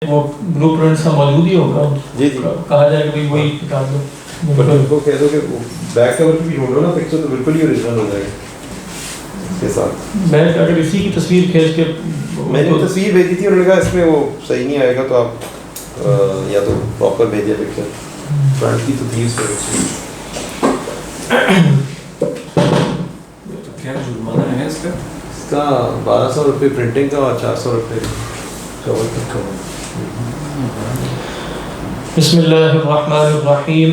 وہ blue print سا موجود ہی ہوگا. جی کہا جائے کہ وہی نکال دو. بٹ ان کو کہہ دو کہ بیک کور پہ بھی ڈھونڈو نا پکچر تو بالکل ہی اوریجنل ہو جائے گا اس کے ساتھ. بیک اگر اسی کی تصویر کھینچ کے میں نے تصویر بھیجی تھی, انہوں نے کہا اس میں وہ صحیح نہیں آئے گا تو آپ یا تو پراپر بھیجیے پکچر. فرنٹ کی تو تھی اس پہ. کیا جرمانہ ہے اس کا؟ اس کا 1200 روپے پرنٹنگ کا اور 400 روپے کور تک کا. بسم اللہ الرحمن الرحیم.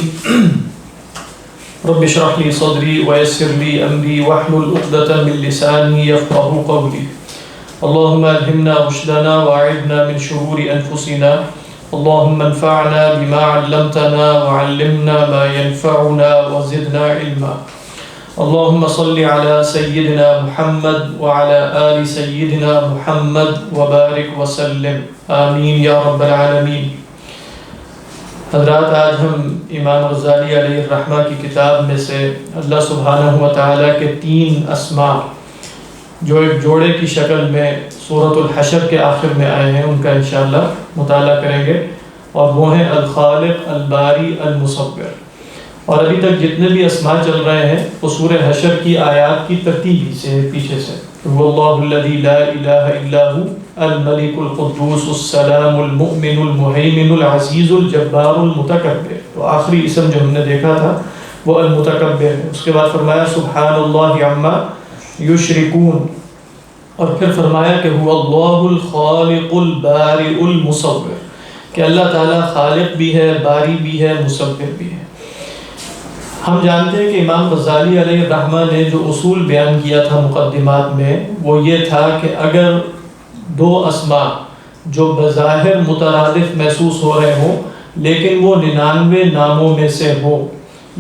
رب اشرح لي صدري ويسر لي امري واحلل عقدة من لساني يفقهوا قولي. اللهم الهمنا رشدنا واعذنا من شرور انفسنا. اللهم انفعنا بما علمتنا وعلمنا ما ينفعنا وزدنا علما. اللهم صل على سيدنا محمد وعلى آل سيدنا محمد وبارك وسلم آمین یا رب العالمین. حضرات, آج ہم امام غزالی علیہ الرحمہ کی کتاب میں سے اللہ سبحانہ و تعالیٰ کے 3 اسماء جو ایک جوڑے کی شکل میں سورۃ الحشر کے آخر میں آئے ہیں ان کا انشاءاللہ مطالعہ کریں گے, اور وہ ہیں الخالق, الباری, المصور. اور ابھی تک جتنے بھی اسماء چل رہے ہیں وہ سورہ حشر کی آیات کی ترتیب ہی سے پیچھے سے. واللہ الذی لا الہ الا هو الملک القدوس السلام المؤمن المہیمن العزیز الجبار المتکبر. تو آخری اسم جو ہم نے دیکھا تھا وہ المتکبر ہے. اس کے بعد فرمایا سبحان اللہ عما یشرکون, اور پھر فرمایا کہ هو اللہ الخالق البارئ المصور, کہ اللہ تعالیٰ خالق بھی ہے, باری بھی ہے, مصور بھی ہے. ہم جانتے ہیں کہ امام غزالی علیہ الرحمہ نے جو اصول بیان کیا تھا مقدمات میں وہ یہ تھا کہ اگر 2 اسماء جو بظاہر مترادف محسوس ہو رہے ہوں لیکن وہ 99 ناموں میں سے ہو,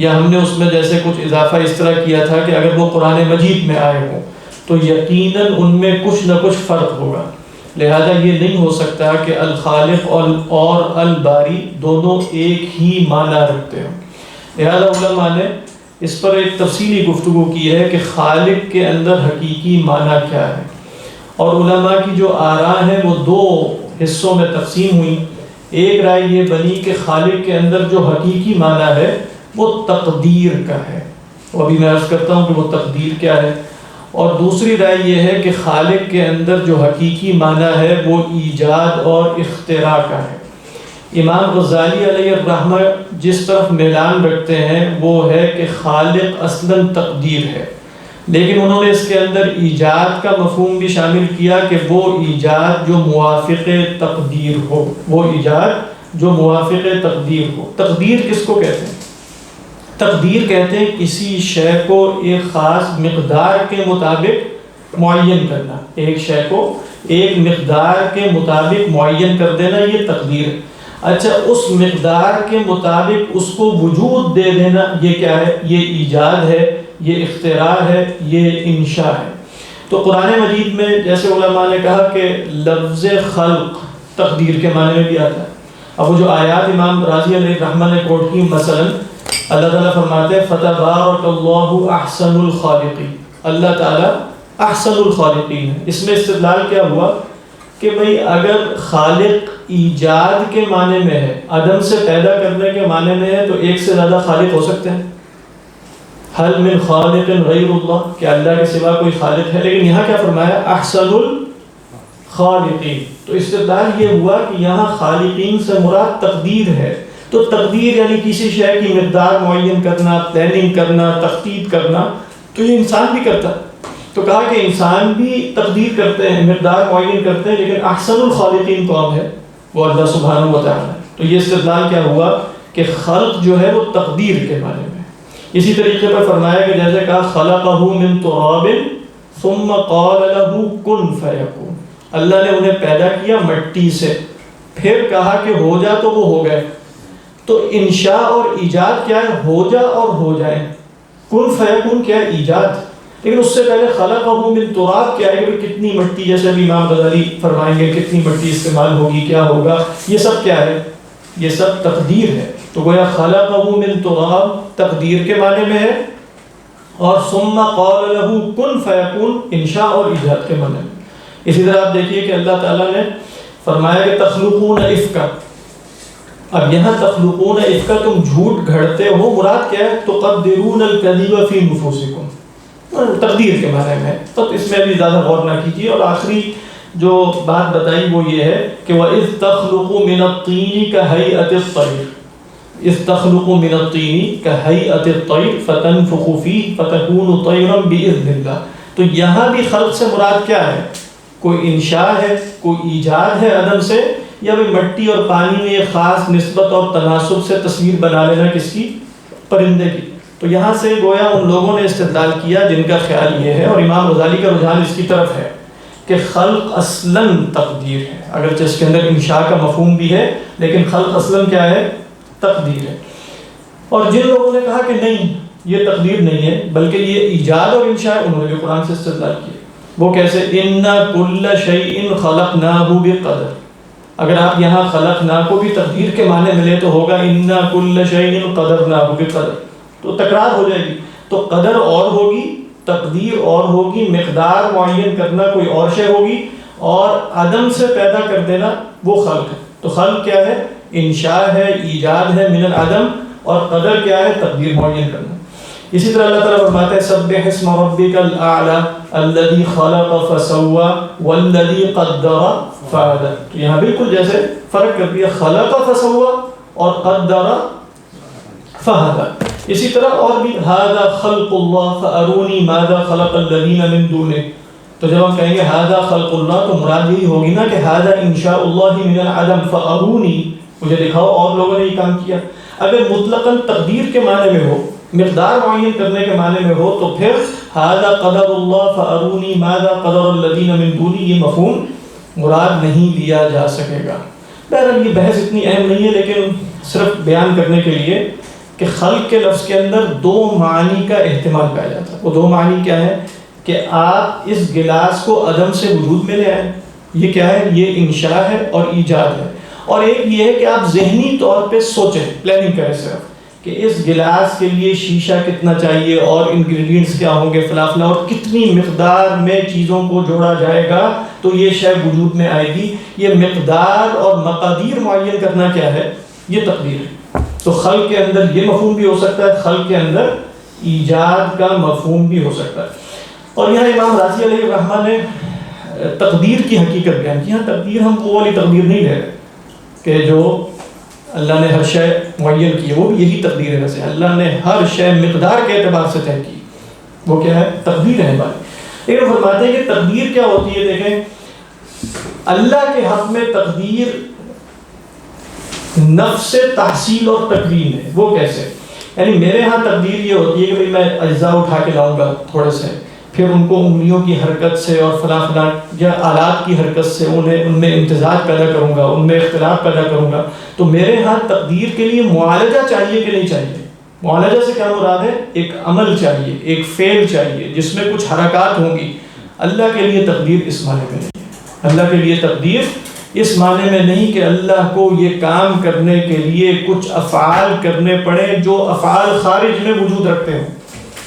یا ہم نے اس میں جیسے کچھ اضافہ اس طرح کیا تھا کہ اگر وہ قرآن مجید میں آئے ہوں تو یقیناً ان میں کچھ نہ کچھ فرق ہوگا. لہذا یہ نہیں ہو سکتا کہ الخالق اور الباری دونوں ایک ہی معنی رکھتے ہوں. لہذا علماء نے اس پر ایک تفصیلی گفتگو کی ہے کہ خالق کے اندر حقیقی معنی کیا ہے, اور علماء کی جو آراء ہیں وہ 2 حصوں میں تقسیم ہوئی. ایک رائے یہ بنی کہ خالق کے اندر جو حقیقی معنی ہے وہ تقدیر کا ہے, وہ ابھی میں عرض کرتا ہوں کہ وہ تقدیر کیا ہے. اور دوسری رائے یہ ہے کہ خالق کے اندر جو حقیقی معنی ہے وہ ایجاد اور اختراع کا ہے. امام غزالی علیہ الرحمہ جس طرف میلان رکھتے ہیں وہ ہے کہ خالق اصلاً تقدیر ہے, لیکن انہوں نے اس کے اندر ایجاد کا مفہوم بھی شامل کیا کہ وہ ایجاد جو موافق تقدیر ہو, وہ ایجاد جو موافق تقدیر ہو. تقدیر کس کو کہتے ہیں؟ تقدیر کہتے ہیں کسی شے کو ایک خاص مقدار کے مطابق معین کرنا, ایک شے کو ایک مقدار کے مطابق معین کر دینا, یہ تقدیر ہے. اچھا, اس مقدار کے مطابق اس کو وجود دے دینا یہ کیا ہے؟ یہ ایجاد ہے, یہ اختراع ہے, یہ انشاء ہے. تو قرآن مجید میں جیسے علماء نے کہا کہ لفظ خلق تقدیر کے معنی میں بھی آتا ہے. اب وہ جو آیات امام راضی علیہ الرحمہ نے کوٹ کی, مثلا اللہ تعالیٰ فرماتے ہیں فتبارک اللہ احسن الخالقین, اللہ تعالیٰ احسن الخالقین ہے. اس میں استدلال کیا ہوا کہ بھئی اگر خالق ایجاد کے معنی میں ہے, عدم سے پیدا کرنے کے معنی میں ہے, تو ایک سے زیادہ خالق ہو سکتے ہیں. حل من خالق غیر اللہ, کہ اللہ کے سوا کوئی خالق ہے, لیکن یہاں کیا فرمایا؟ احسن الخالقین. تو استدلال یہ ہوا کہ یہاں خالقین سے مراد تقدیر ہے. تو تقدیر یعنی کسی شے کی مقدار معین کرنا, پلاننگ کرنا, تخطیط کرنا, تو یہ انسان بھی کرتا ہے. تو کہا کہ انسان بھی تقدیر کرتے ہیں, مقدار معین کرتے ہیں, لیکن احسن الخالقین کون ہے؟ وہ اللہ سبحانہ و تعالیٰ ہے. تو یہ استدلال کیا ہوا کہ خلق جو ہے وہ تقدیر کے معنی میں. اسی طریقے پر فرمایا کہ جیسے کہا خلقہ من تراب ثم قال له کن فیکون, اللہ نے انہیں پیدا کیا مٹی سے, پھر کہا کہ ہو جا, تو وہ ہو گئے. تو انشاء اور ایجاد کیا ہے؟ ہو جا اور ہو جائے. کن فیکون کیا ہے؟ ایجاد. لیکن اس سے پہلے خلقہ من تراب کیا ہے کہ کتنی مٹی, جیسے ابھی امام غزالی فرمائیں گے کتنی مٹی استعمال ہوگی, کیا ہوگا, یہ سب کیا ہے؟ یہ سب تقدیر ہے. تو گویا خلقہ من تراب تقدیر کے معنی میں ہے, اور ثم قال له کن فیکون انشاء اور ایجاد کے معنی میں. اسی طرح آپ دیکھیے کہ اللہ تعالیٰ نے فرمایا کہ تخلقون افکا. اب یہاں تخلقون افکا تم جھوٹ گھڑتے ہو، مراد کیا ہے؟ تقدرون الکذب فی نفوسکم، تقدیر کے بارے میں. تو اس میں بھی زیادہ غور نہ کیجیے. اور آخری جو بات بتائی وہ یہ ہے کہ وَإِذْ تَخْلُقُ مِنَ الطِّينِ كَهَيْئَةِ الطَّيْرِ، اِذْ تَخْلُقُ مِنَ الطِّينِ كَهَيْئَةِ الطَّيْرِ فَتَنْفُخُ فِيهِ فَتَكُونُ طَيْرًا بِإِذْنِ اللَّهِ. تو یہاں بھی خلق سے مراد کیا ہے؟ کوئی انشاء ہے، کوئی ایجاد ہے عدم سے، یا بھی مٹی اور پانی میں ایک خاص نسبت اور تناسب سے تصویر بنا لینا کس کی؟ پرندے کی. تو یہاں سے گویا ان لوگوں نے استدلال کیا جن کا خیال یہ ہے، اور امام غزالی کا رجحان اس کی طرف ہے، کہ خلق اصلاً تقدیر ہے. اگرچہ اس کے اندر انشاء کا مفہوم بھی ہے، لیکن خلق اصلاً کیا ہے؟ تقدیر ہے. اور جن لوگوں نے کہا کہ نہیں یہ تقدیر نہیں ہے بلکہ یہ ایجاد اور انشاء ہے، انہوں نے بھی قرآن سے استدلال کیا. وہ کیسے؟ اِنَّا كُلَّ شَيْءٍ خَلَقْنَاهُ بِقَدَرٍ. اگر آپ یہاں خلقنا کو بھی تقدیر کے معنی ملے تو ہوگا اِنَّا كُلَّ شَيْءٍ قَدَرْنَاهُ بِقَدَرٍ. تو تکرار ہو جائے گی. تو قدر اور ہوگی، تقدیر اور ہوگی، مقدار معین کرنا کوئی اور شے ہوگی، اور عدم سے پیدا کر دینا وہ خلق ہے. تو خلق کیا ہے؟ انشاء ہے، ایجاد ہے من العدم، اور قدر کیا ہے؟ تقدیر معین کرنا. اسی طرح اللہ تعالیٰ فرماتا ہے سبح اسم ربک الاعلی الذی خلق فسوى والذی قدر فہدی. تو یہاں بالکل جیسے فرق کر دیا، خلق فسوى اور قدر فہدی. اسی طرح اور بھی ھذا خلق اللہ فارونی ماذا خلق الذین من دونہ. تو جب ہم کہیں گے ھذا خلق اللہ تو مراد یہی ہوگی نا کہ ھذا انشاء اللہ من العدم فارونی، مجھے دکھاؤ اور لوگوں نے یہ کام کیا. اگر مطلقاً تقدیر کے معنی میں ہو، مقدار معین کرنے کے معنی میں ہو، تو پھر ھذا قدر اللہ فارونی ماذا قدر الذین من دونہ یہ مفہوم مراد نہیں لیا جا سکے گا. بہرحال یہ بحث اتنی اہم نہیں ہے، لیکن صرف بیان کرنے کے لیے کہ خلق کے لفظ کے اندر دو معنی کا احتمال پایا جاتا ہے. وہ دو معنی کیا ہے؟ کہ آپ اس گلاس کو عدم سے وجود میں لے آئیں، یہ کیا ہے؟ یہ انشاء ہے اور ایجاد ہے. اور ایک یہ ہے کہ آپ ذہنی طور پہ سوچیں، پلاننگ کریں صرف کہ اس گلاس کے لیے شیشہ کتنا چاہیے اور انگریڈینٹس کیا ہوں گے فلاں فلاں، اور کتنی مقدار میں چیزوں کو جوڑا جائے گا تو یہ شے وجود میں آئے گی. یہ مقدار اور مقادیر معین کرنا کیا ہے؟ یہ تقدیر ہے. تو خلق کے اندر یہ مفہوم بھی ہو سکتا ہے، خلق کے اندر ایجاد کا مفہوم بھی ہو سکتا ہے. اور یہاں امام راضی علیہ الرحمہ نے تقدیر کی حقیقت بیان کی. یہاں تقدیر ہم وہ والی تقدیر نہیں لے رہے کہ جو اللہ نے ہر شے معین کی ہے، وہ بھی یہی تقدیر ہے. ویسے اللہ نے ہر شے مقدار کے اعتبار سے طے کی، وہ کیا ہے؟ تقدیر ہے ہماری. لیکن فرماتے ہیں کہ تقدیر کیا ہوتی ہے؟ دیکھیں اللہ کے حق میں تقدیر نفس تحصیل اور تکوین ہے. وہ کیسے؟ یعنی میرے ہاں تقدیر یہ ہوتی ہے کہ بھئی میں اجزاء اٹھا کے لاؤں گا تھوڑے سے، پھر ان کو انگلیوں کی حرکت سے اور فلاں فلاں یا آلات کی حرکت سے ان میں امتزاج پیدا کروں گا، ان میں اختلاف پیدا کروں گا. تو میرے ہاں تقدیر کے لیے معالجہ چاہیے کہ نہیں چاہیے؟ معالجہ سے کیا مراد ہے؟ ایک عمل چاہیے، ایک فعل چاہیے جس میں کچھ حرکات ہوں گی. اللہ کے لیے تقدیر اس معنی میں نہیں ہے. اللہ کے لیے تقدیر اس معنی میں نہیں کہ اللہ کو یہ کام کرنے کے لیے کچھ افعال کرنے پڑے جو افعال خارج میں وجود رکھتے ہوں،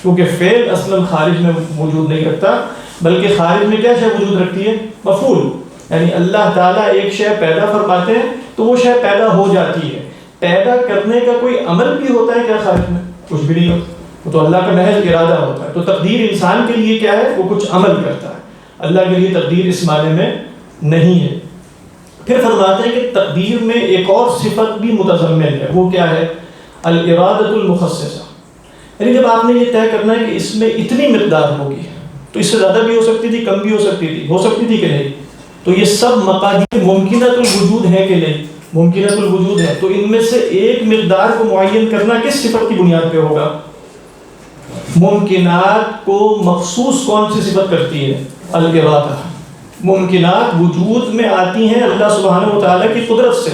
کیونکہ فعل اصلا خارج میں وجود نہیں رکھتا، بلکہ خارج میں کیا شے وجود رکھتی ہے؟ مفعول. یعنی اللہ تعالیٰ ایک شے پیدا فرماتے ہیں تو وہ شے پیدا ہو جاتی ہے. پیدا کرنے کا کوئی عمل بھی ہوتا ہے کیا خارج میں؟ کچھ بھی نہیں ہوتا، وہ تو اللہ کا محض ارادہ ہوتا ہے. تو تقدیر انسان کے لیے کیا ہے؟ وہ کچھ عمل کرتا ہے. اللہ کے لیے تقدیر اس معنی میں نہیں ہے. پھر فرماتے ہیں کہ تقدیر میں ایک اور صفت بھی متضمن ہے. وہ کیا ہے؟ الارادۃ المخصصہ. یعنی جب آپ نے یہ طے کرنا ہے کہ اس میں اتنی مقدار ہوگی، تو اس سے زیادہ بھی ہو سکتی تھی، کم بھی ہو سکتی تھی کہ نہیں. تو یہ سب مقادیر ممکنۃ الوجود ہے کہ نہیں؟ ممکنۃ الوجود ہے. تو ان میں سے ایک مقدار کو معین کرنا کس صفت کی بنیاد پہ ہوگا؟ ممکنات کو مخصوص کون سی صفت کرتی ہے؟ الارادہ. ممکنات وجود میں آتی ہیں اللہ سبحانہ و تعالیٰ کی قدرت سے،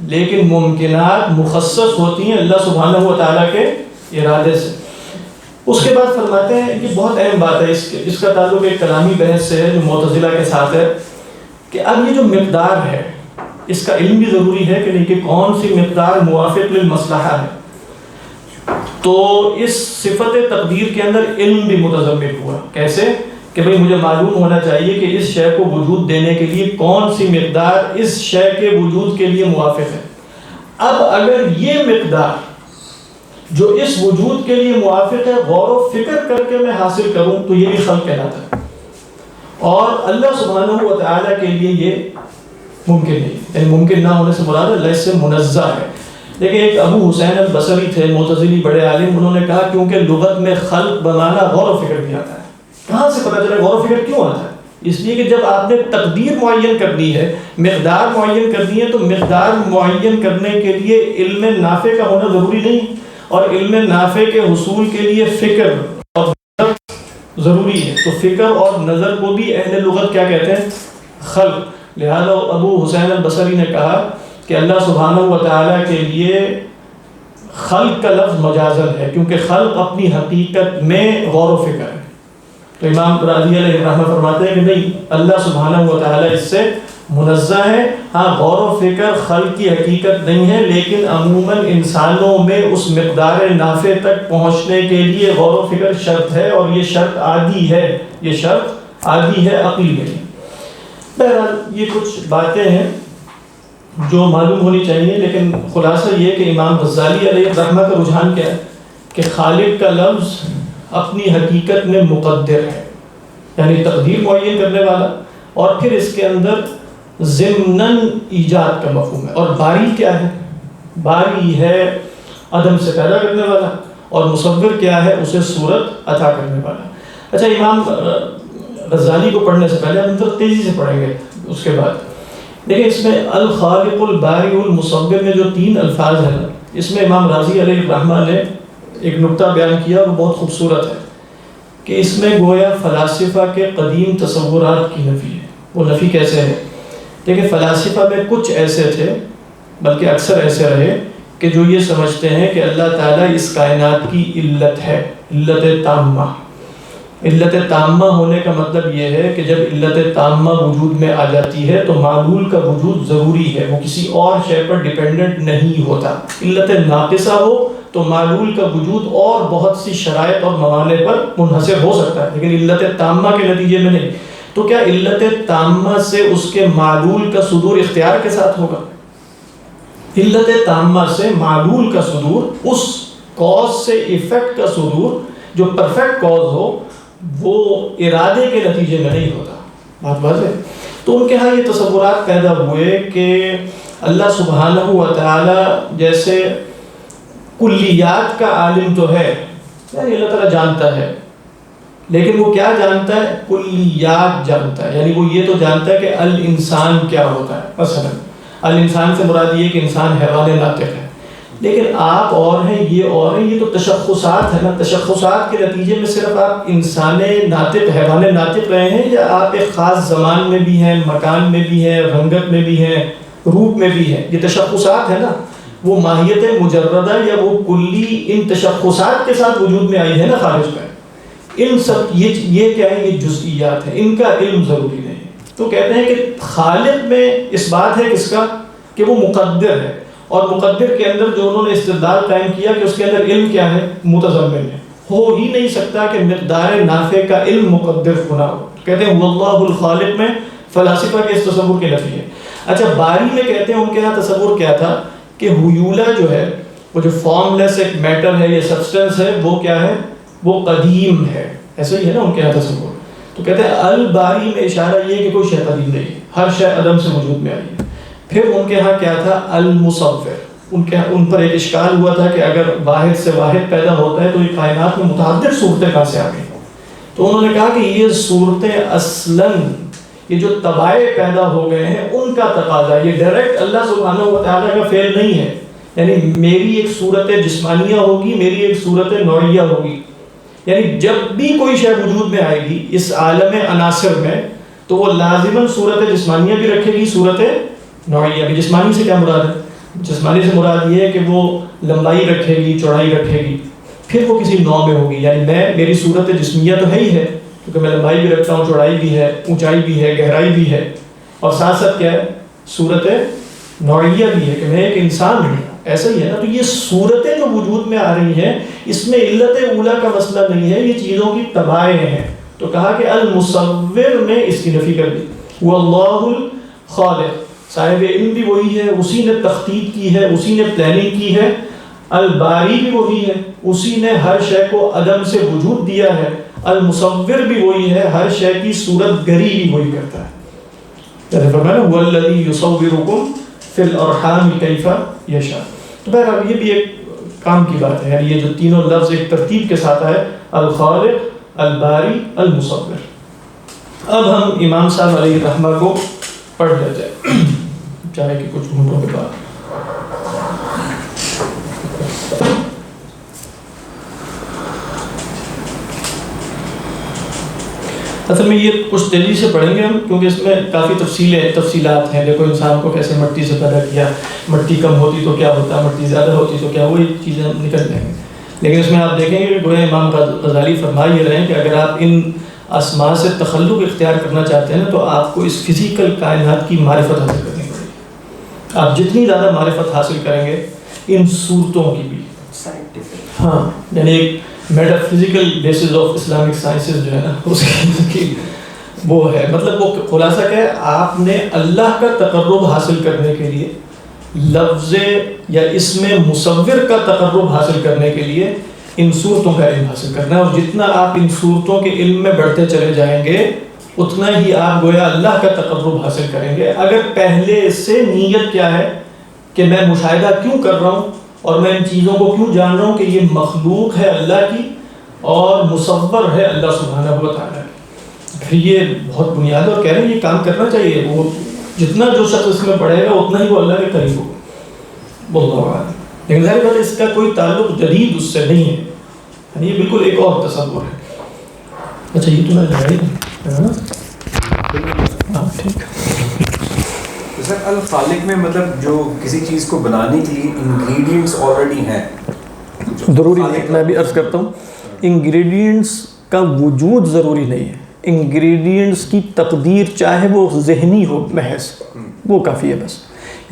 لیکن ممکنات مخصص ہوتی ہیں اللہ سبحانہ و تعالیٰ کے ارادے سے. اس کے بعد فرماتے ہیں کہ بہت اہم بات ہے، اس کا تعلق ایک کلامی بحث سے ہے جو معتزلہ کے ساتھ ہے، کہ اب یہ جو مقدار ہے اس کا علم بھی ضروری ہے کہ نہیں، کہ کون سی مقدار موافق للمصلحہ ہے. تو اس صفت تقدیر کے اندر علم بھی متضمن ہوا. کیسے؟ کہ بھئی مجھے معلوم ہونا چاہیے کہ اس شے کو وجود دینے کے لیے کون سی مقدار اس شے کے وجود کے لیے موافق ہے۔ اب اگر یہ مقدار جو اس وجود کے لیے موافق ہے غور و فکر کر کے میں حاصل کروں تو یہ بھی خلق کہلاتا ہے، اور اللہ سبحانہ و تعالیٰ کے لیے یہ ممکن نہیں، یعنی ممکن نہ ہونے سے مراد اللہ اس سے منزہ ہے۔ لیکن ایک ابو حسین البصری تھے، معتزلی بڑے عالم، انہوں نے کہا کیونکہ لغت میں خلق بمانا غور و فکر بھی آتا ہے۔ کہاں سے پتہ چلا غور و فکر کیوں آتا ہے؟ اس لیے کہ جب آپ نے تقدیر معین کرنی ہے، مقدار معین کرنی ہے، تو مقدار معین کرنے کے لیے علم نافع کا ہونا ضروری نہیں، اور علم نافع کے حصول کے لیے فکر اور نظر ضروری ہے۔ تو فکر اور نظر کو بھی اہل لغت کیا کہتے ہیں؟ خلق۔ لہذا ابو حسین البصری نے کہا کہ اللہ سبحانہ و تعالیٰ کے لیے خلق کا لفظ مجازن ہے، کیونکہ خلق اپنی حقیقت میں غور و فکر ہے۔ تو امام راضی علیہ الرحمہ فرماتے ہیں کہ نہیں، اللہ سبحانہ و تعالیٰ اس سے منزہ ہے۔ ہاں غور و فکر خلق کی حقیقت نہیں ہے، لیکن عموماً انسانوں میں اس مقدار نافع تک پہنچنے کے لیے غور و فکر شرط ہے، اور یہ شرط عادی ہے، یہ شرط عادی ہے، عقل میں نہیں۔ بہرحال یہ کچھ باتیں ہیں جو معلوم ہونی چاہیے، لیکن خلاصہ یہ کہ امام غزالی علیہ الرحمہ کا رجحان کیا ہے کہ خالق کا لفظ اپنی حقیقت میں مقدر ہے، یعنی تقدیر معین کرنے والا، اور پھر اس کے اندر ضمناً ایجاد کا مفہوم ہے۔ اور باری کیا ہے؟ باری ہے عدم سے پیدا کرنے والا، اور مصور کیا ہے؟ اسے صورت عطا کرنے والا۔ اچھا، امام غزالی کو پڑھنے سے پہلے ہم تیزی سے پڑھیں گے اس کے بعد۔ دیکھیں اس میں الخالق الباری المصور میں جو 3 الفاظ ہیں نا، اس میں امام راضی علیہ الرحمہ نے ایک نقطہ بیان کیا، وہ بہت خوبصورت ہے کہ اس میں گویا فلاسفہ کے قدیم تصورات کی نفی ہے۔ وہ نفی کیسے ہے؟ دیکھیں فلاسفہ میں کچھ ایسے تھے، بلکہ اکثر ایسے رہے، کہ جو یہ سمجھتے ہیں کہ اللہ تعالیٰ اس کائنات کی علت ہے، علت تامہ۔ علت تامہ ہونے کا مطلب یہ ہے کہ جب علت تامہ وجود میں آ جاتی ہے تو معلول کا وجود ضروری ہے، وہ کسی اور شے پر ڈیپینڈنٹ نہیں ہوتا۔ علت ناقصہ ہو تو معلول کا وجود اور بہت سی شرائط اور موانع پر منحصر ہو سکتا ہے، لیکن علت تامہ کے نتیجے میں نہیں۔ تو کیا علت تامہ سے اس کے معلول کا صدور اختیار کے ساتھ ہوگا؟ علت تامہ سے معلول کا صدور، اس کاز سے ایفیکٹ کا صدور جو پرفیکٹ کاز ہو، وہ ارادے کے نتیجے میں نہیں ہوتا۔ بات واضح ہے؟ تو ان کے ہاں یہ تصورات پیدا ہوئے کہ اللہ سبحانہ و تعالی جیسے کلیات کا عالم تو ہے، یعنی اللہ تعالیٰ جانتا ہے، لیکن وہ کیا جانتا ہے؟ کلیات جانتا ہے، یعنی وہ یہ تو جانتا ہے کہ الانسان کیا ہوتا ہے۔ مثلا الانسان سے مراد یہ کہ انسان حیوان ناطق ہے، لیکن آپ اور ہیں، یہ اور ہیں، یہ تو تشخصات ہیں نا۔ تشخصات کے نتیجے میں صرف آپ انسان ناطق، حیوان ناطق رہے ہیں، یا آپ ایک خاص زمان میں بھی ہیں، مکان میں بھی ہیں، رنگت میں بھی ہیں، روپ میں بھی ہیں۔ یہ تشخصات ہے نا، وہ ماہیت مجردہ یا وہ کلی ان تشخصات کے ساتھ وجود میں آئی ہے نا خارج میں۔ ان سب یہ کیا ہے؟ یہ جزئیات ہیں، ان کا علم ضروری نہیں ہے۔ تو کہتے ہیں کہ خالق میں اس بات ہے کس کا؟ کہ وہ مقدر ہے، اور مقدر کے اندر جو انہوں نے استدلال قائم کیا کہ اس کے اندر علم کیا ہے؟ متضمن ہے۔ ہو ہی نہیں سکتا کہ مقدار نافع کا علم مقدر ہونا ہو۔ کہتے ہیں واللہ الخالق میں فلاسفہ کے اس تصور کی نفی ہے۔ اچھا، باری میں کہتے ہیں ان کے ہاں تصور کیا تھا کہ حیولہ جو ہے، وہ جو فارم لیس ایک میٹر ہے یا سبسٹنس ہے، وہ کیا ہے؟ وہ قدیم ہے۔ ایسا ہی ہے نا ان کے ہاں تصور۔ تو کہتے ہیں الباری میں اشارہ یہ ہے کہ کوئی شے قدیم نہیں ہے، ہر شے عدم سے وجود میں آئی ہے۔ پھر ان کے ہاں کیا تھا؟ المصور۔ ان پر ایک اشکال ہوا تھا کہ اگر واحد سے واحد پیدا ہوتا ہے تو یہ کائنات میں متعدد صورتیں کہاں سے آ گئی؟ تو انہوں نے کہا کہ یہ صورتیں اصلاً یہ جو طبائع پیدا ہو گئے ہیں ان کا تقاضا، یہ ڈائریکٹ اللہ سبحانہ و تعالیٰ کا فعل نہیں ہے۔ یعنی میری ایک صورت جسمانیہ ہوگی، میری ایک صورت نوعیہ ہوگی، یعنی جب بھی کوئی شے وجود میں آئے گی اس عالم عناصر میں تو وہ لازماً صورت جسمانیہ بھی رکھے گی، صورت نوعیہ بھی۔ جسمانی سے کیا مراد ہے؟ جسمانی سے مراد یہ ہے کہ وہ لمبائی رکھے گی، چوڑائی رکھے گی، پھر وہ کسی نوع میں ہوگی۔ یعنی میری صورت جسمیہ تو ہے ہی ہے، کیونکہ میں لمبائی بھی رکھتا ہوں، چوڑائی بھی ہے، اونچائی بھی ہے، گہرائی بھی ہے، اور ساتھ ساتھ کیا ہے؟ صورت نوعیہ بھی ہے کہ میں ایک انسان ہوں۔ ایسا ہی ہے نا۔ تو یہ صورتیں جو وجود میں آ رہی ہیں، اس میں علت اولا کا مسئلہ نہیں ہے، یہ چیزوں کی طبائع ہیں۔ تو تو کہا کہ المصور میں اس کی نفی کر دی. واللہ الخالق، صاحب علم بھی وہی ہے، اسی نے تخطیط کی ہے، اسی نے پلاننگ کی ہے. الباری بھی وہی ہے، اسی نے ہر شے کو عدم سے وجود دیا ہے. المصور بھی وہی ہے، ہر شے کی صورت گری بھی وہی کرتا ہے. جیسے فرمایا نا والذی یصورکم فی الارحام کیف یشاء. تو بہرحال یہ بھی ایک کام کی بات ہے، یعنی یہ جو تینوں لفظ ایک ترتیب کے ساتھ ہے، الخالق، الباری، المصور. اب ہم امام صاحب علیہ الرحمہ کو پڑھ لیتے ہیں چاہے کہ کچھ گھنٹوں کے بعد. اصل میں یہ کچھ تیزی سے پڑھیں گے ہم، کیونکہ اس میں کافی تفصیلات ہیں. دیکھو انسان کو کیسے مٹی سے پیدا کیا، مٹی کم ہوتی تو کیا ہوتا، مٹی زیادہ ہوتی تو کیا، وہی چیزیں ہم نکل جائیں گے. لیکن اس میں آپ دیکھیں گے کہ گویا امام غزالی فرما یہ رہے ہیں کہ اگر آپ ان اسماء سے تخلق اختیار کرنا چاہتے ہیں نا، تو آپ کو اس فزیکل کائنات کی معرفت حاصل کرنی پڑے گی. آپ جتنی زیادہ معرفت حاصل کریں گے ان صورتوں کی بھی، ہاں یعنی ایک metaphysical bases of Islamic sciences جو ہے نا اس کی وہ ہے. مطلب وہ خلاصہ کیا ہے، آپ نے اللہ کا تقرب حاصل کرنے کے لیے، لفظ یا اسم مصور کا تقرب حاصل کرنے کے لیے ان صورتوں کا علم حاصل کرنا ہے. اور جتنا آپ ان صورتوں کے علم میں بڑھتے چلے جائیں گے اتنا ہی آپ گویا اللہ کا تقرب حاصل کریں گے. اگر پہلے سے نیت کیا ہے کہ میں مشاہدہ کیوں کر رہا ہوں اور میں ان چیزوں کو کیوں جان رہا ہوں کہ یہ مخلوق ہے اللہ کی اور مصور ہے اللہ سبحانہ و تعالیٰ کی، پھر یہ بہت بنیاد. اور کہہ رہے ہیں یہ کام کرنا چاہیے. وہ جتنا جو شخص اس میں پڑھے گا اتنا ہی وہ اللہ کے قریب ہوگا. واللہ اعلم. لیکن ظاہر بات ہے اس کا کوئی تعلق جدید اس سے نہیں ہے، یعنی یہ بالکل ایک اور تصور ہے. اچھا یہ تو میں لگائی ہاں ٹھیک. سر الخالق میں مطلب جو کسی چیز کو بنانے کے لیے انگریڈینٹس آلریڈی ہیں، ضروری نہیں. میں بھی عرض کرتا ہوں انگریڈینٹس کا وجود ضروری نہیں ہے. انگریڈینٹس کی تقدیر چاہے وہ ذہنی ہو محض وہ کافی ہے بس.